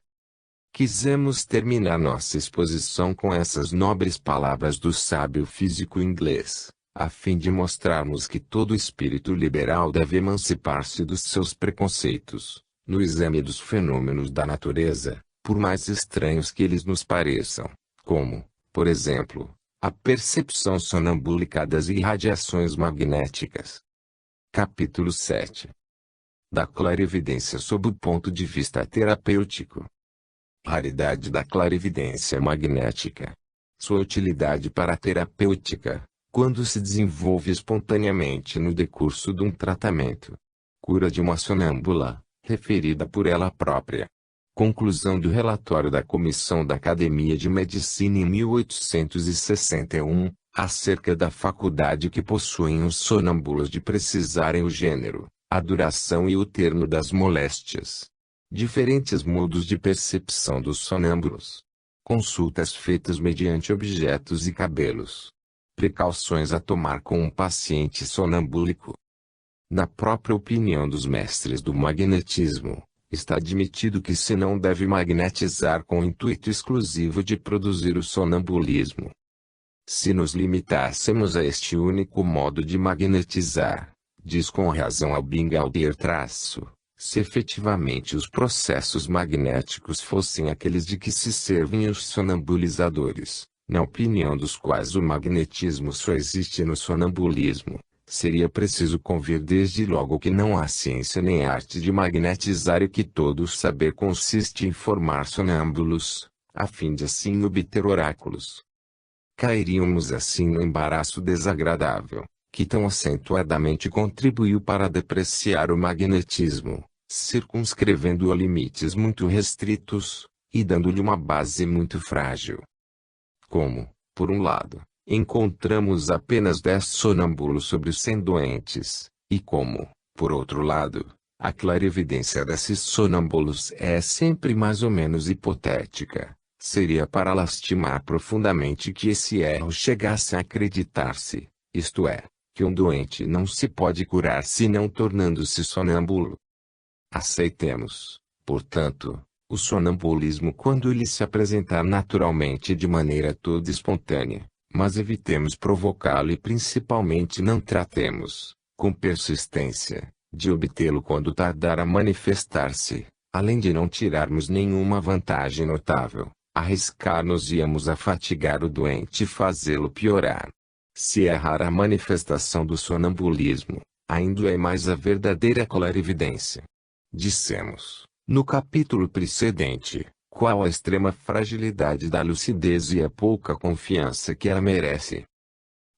Quisemos terminar nossa exposição com essas nobres palavras do sábio físico inglês, a fim de mostrarmos que todo espírito liberal deve emancipar-se dos seus preconceitos, no exame dos fenômenos da natureza, por mais estranhos que eles nos pareçam, como, por exemplo, a percepção sonambúlica das irradiações magnéticas. Capítulo 7. Da clarividência sob o ponto de vista terapêutico. Raridade da clarividência magnética. Sua utilidade para a terapêutica, quando se desenvolve espontaneamente no decurso de um tratamento. Cura de uma sonâmbula, referida por ela própria. Conclusão do relatório da Comissão da Academia de Medicina em 1861, acerca da faculdade que possuem os sonâmbulos de precisarem o gênero, a duração e o termo das moléstias. Diferentes modos de percepção dos sonâmbulos. Consultas feitas mediante objetos e cabelos. Precauções a tomar com um paciente sonambúlico. Na própria opinião dos mestres do magnetismo, está admitido que se não deve magnetizar com o intuito exclusivo de produzir o sonambulismo. Se nos limitássemos a este único modo de magnetizar, diz com razão Albinger se efetivamente os processos magnéticos fossem aqueles de que se servem os sonambulizadores, na opinião dos quais o magnetismo só existe no sonambulismo, seria preciso convir desde logo que não há ciência nem arte de magnetizar e que todo o saber consiste em formar sonâmbulos, a fim de assim obter oráculos. Cairíamos assim no embaraço desagradável, que tão acentuadamente contribuiu para depreciar o magnetismo, circunscrevendo-o a limites muito restritos, e dando-lhe uma base muito frágil. Como, por um lado, encontramos apenas 10 sonâmbulos sobre os 100 doentes, e como, por outro lado, a clarividência desses sonâmbulos é sempre mais ou menos hipotética, seria para lastimar profundamente que esse erro chegasse a acreditar-se, isto é, que um doente não se pode curar senão tornando-se sonâmbulo. Aceitemos, portanto, o sonambulismo quando ele se apresentar naturalmente de maneira toda espontânea, mas evitemos provocá-lo e principalmente não tratemos, com persistência, de obtê-lo quando tardar a manifestar-se, além de não tirarmos nenhuma vantagem notável, arriscar-nos-íamos a fatigar o doente e fazê-lo piorar. Se é rara a manifestação do sonambulismo, ainda é mais a verdadeira clarividência. Dissemos, no capítulo precedente, qual a extrema fragilidade da lucidez e a pouca confiança que ela merece.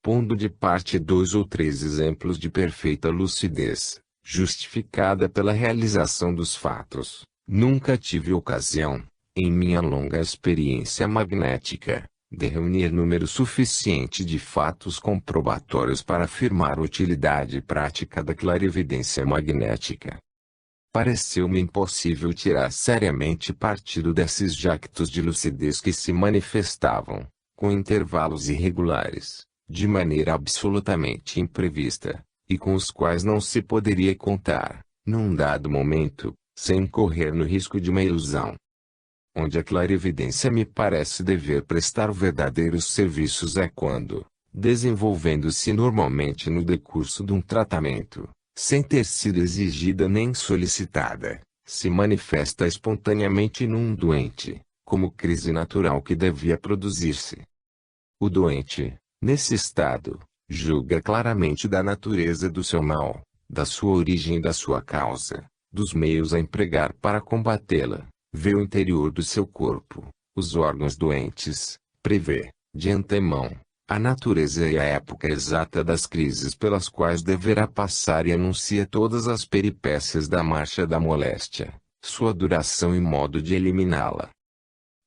Pondo de parte 2 ou 3 exemplos de perfeita lucidez, justificada pela realização dos fatos, nunca tive ocasião, em minha longa experiência magnética, de reunir número suficiente de fatos comprobatórios para afirmar a utilidade prática da clarividência magnética. Pareceu-me impossível tirar seriamente partido desses jactos de lucidez que se manifestavam, com intervalos irregulares, de maneira absolutamente imprevista, e com os quais não se poderia contar, num dado momento, sem incorrer no risco de uma ilusão. Onde a clarividência me parece dever prestar verdadeiros serviços é quando, desenvolvendo-se normalmente no decurso de um tratamento, sem ter sido exigida nem solicitada, se manifesta espontaneamente num doente, como crise natural que devia produzir-se. O doente, nesse estado, julga claramente da natureza do seu mal, da sua origem e da sua causa, dos meios a empregar para combatê-la, vê o interior do seu corpo, os órgãos doentes, prevê, de antemão, a natureza e a época exata das crises pelas quais deverá passar e anuncia todas as peripécias da marcha da moléstia, sua duração e modo de eliminá-la.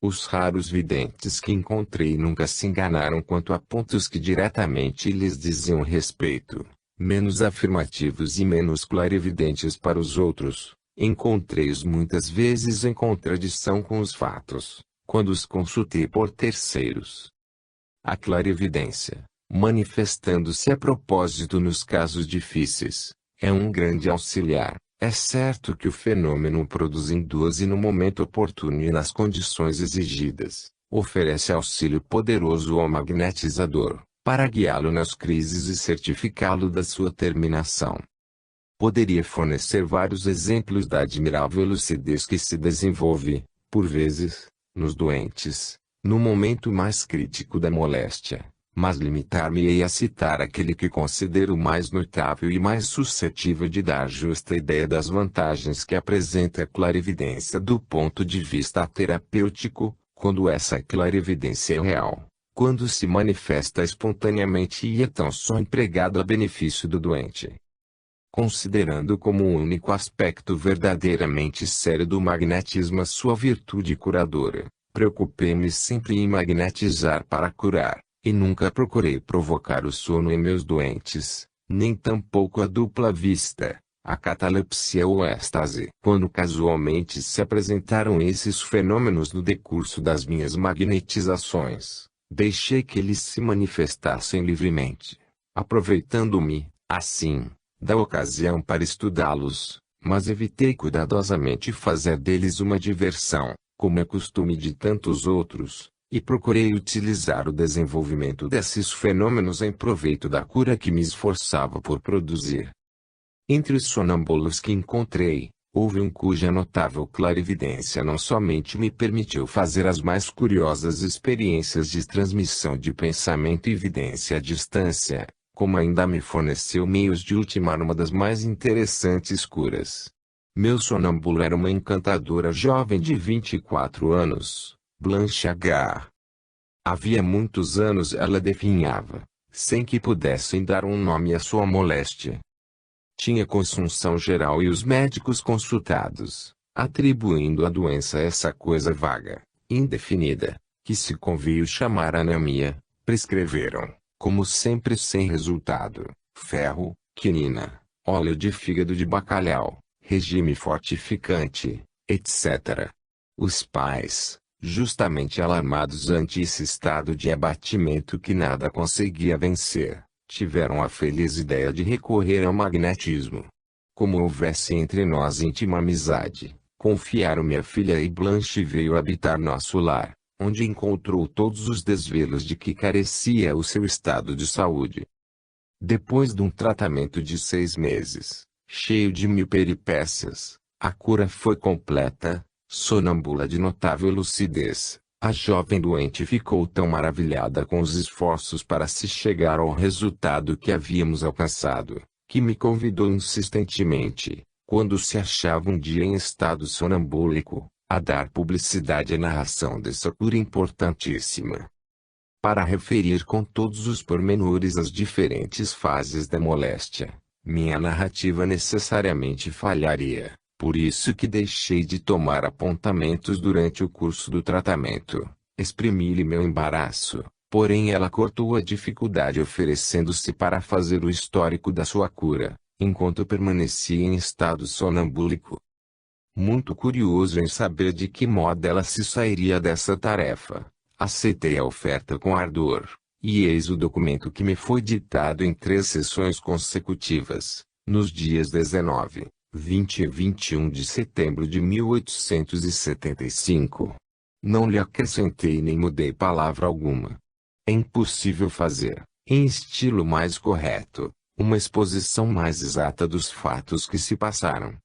Os raros videntes que encontrei nunca se enganaram quanto a pontos que diretamente lhes diziam respeito, menos afirmativos e menos clarividentes para os outros. Encontrei-os muitas vezes em contradição com os fatos, quando os consultei por terceiros. A clarividência, manifestando-se a propósito nos casos difíceis, é um grande auxiliar, É certo que o fenômeno produz em duas e no momento oportuno e nas condições exigidas, oferece auxílio poderoso ao magnetizador, para guiá-lo nas crises e certificá-lo da sua terminação. Poderia fornecer vários exemplos da admirável lucidez que se desenvolve, por vezes, nos doentes, no momento mais crítico da moléstia, mas limitar-me-ei a citar aquele que considero mais notável e mais suscetível de dar justa ideia das vantagens que apresenta a clarividência do ponto de vista terapêutico, quando essa clarividência é real, quando se manifesta espontaneamente e é tão só empregada a benefício do doente. Considerando como o único aspecto verdadeiramente sério do magnetismo a sua virtude curadora, preocupei-me sempre em magnetizar para curar, e nunca procurei provocar o sono em meus doentes, nem tampouco a dupla vista, a catalepsia ou a êxtase. Quando casualmente se apresentaram esses fenômenos no decurso das minhas magnetizações, deixei que eles se manifestassem livremente, aproveitando-me, assim, da ocasião para estudá-los, mas evitei cuidadosamente fazer deles uma diversão, como é costume de tantos outros, e procurei utilizar o desenvolvimento desses fenômenos em proveito da cura que me esforçava por produzir. Entre os sonâmbulos que encontrei, houve um cuja notável clarividência não somente me permitiu fazer as mais curiosas experiências de transmissão de pensamento e evidência à distância, como ainda me forneceu meios de ultimar uma das mais interessantes curas. Meu sonâmbulo era uma encantadora jovem de 24 anos, Blanche H. Havia muitos anos ela definhava, sem que pudessem dar um nome à sua moléstia. Tinha consunção geral e os médicos consultados, atribuindo à doença essa coisa vaga, indefinida, que se convinha chamar anemia, prescreveram, como sempre sem resultado, ferro, quinina, óleo de fígado de bacalhau, regime fortificante, etc. Os pais, justamente alarmados ante esse estado de abatimento que nada conseguia vencer, tiveram a feliz ideia de recorrer ao magnetismo. Como houvesse entre nós íntima amizade, confiaram-me a filha e Blanche veio habitar nosso lar, onde encontrou todos os desvelos de que carecia o seu estado de saúde. Depois de um tratamento de 6 meses, cheio de mil peripécias, a cura foi completa. Sonâmbula de notável lucidez, a jovem doente ficou tão maravilhada com os esforços para se chegar ao resultado que havíamos alcançado, que me convidou insistentemente, quando se achava um dia em estado sonambúlico, a dar publicidade à narração dessa cura importantíssima. Para referir com todos os pormenores as diferentes fases da moléstia, minha narrativa necessariamente falharia. Por isso que deixei de tomar apontamentos durante o curso do tratamento, exprimi-lhe meu embaraço, porém ela cortou a dificuldade oferecendo-se para fazer o histórico da sua cura, enquanto permanecia em estado sonambúlico. Muito curioso em saber de que modo ela se sairia dessa tarefa, aceitei a oferta com ardor, e eis o documento que me foi ditado em 3 sessões consecutivas, nos dias 19, 20 e 21 de setembro de 1875. Não lhe acrescentei nem mudei palavra alguma. É impossível fazer, em estilo mais correto, uma exposição mais exata dos fatos que se passaram.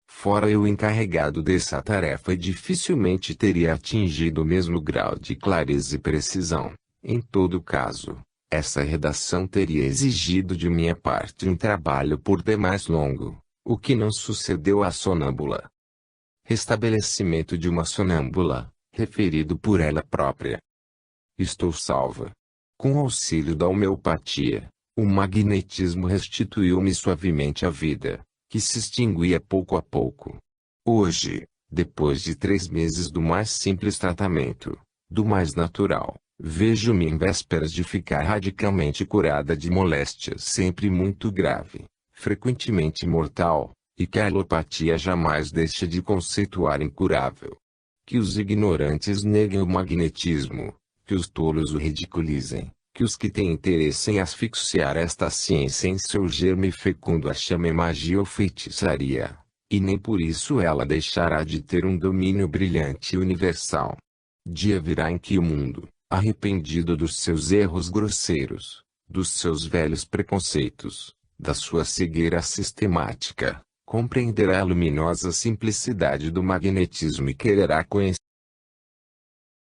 Fora eu encarregado dessa tarefa e dificilmente teria atingido o mesmo grau de clareza e precisão. Em todo caso, essa redação teria exigido de minha parte um trabalho por demais longo, o que não sucedeu à sonâmbula. Restabelecimento de uma sonâmbula, referido por ela própria. Estou salva. Com auxílio da homeopatia, o magnetismo restituiu-me suavemente a vida, que se extinguia pouco a pouco. Hoje, depois de 3 meses do mais simples tratamento, do mais natural, vejo-me em vésperas de ficar radicalmente curada de moléstia sempre muito grave, frequentemente mortal, e que a alopatia jamais deixa de conceituar incurável. Que os ignorantes neguem o magnetismo, que os tolos o ridiculizem, que os que têm interesse em asfixiar esta ciência em seu germe fecundo a chamem magia ou feitiçaria, E nem por isso ela deixará de ter um domínio brilhante e universal. Dia virá em que o mundo, arrependido dos seus erros grosseiros, dos seus velhos preconceitos, da sua cegueira sistemática, compreenderá a luminosa simplicidade do magnetismo e quererá conhecer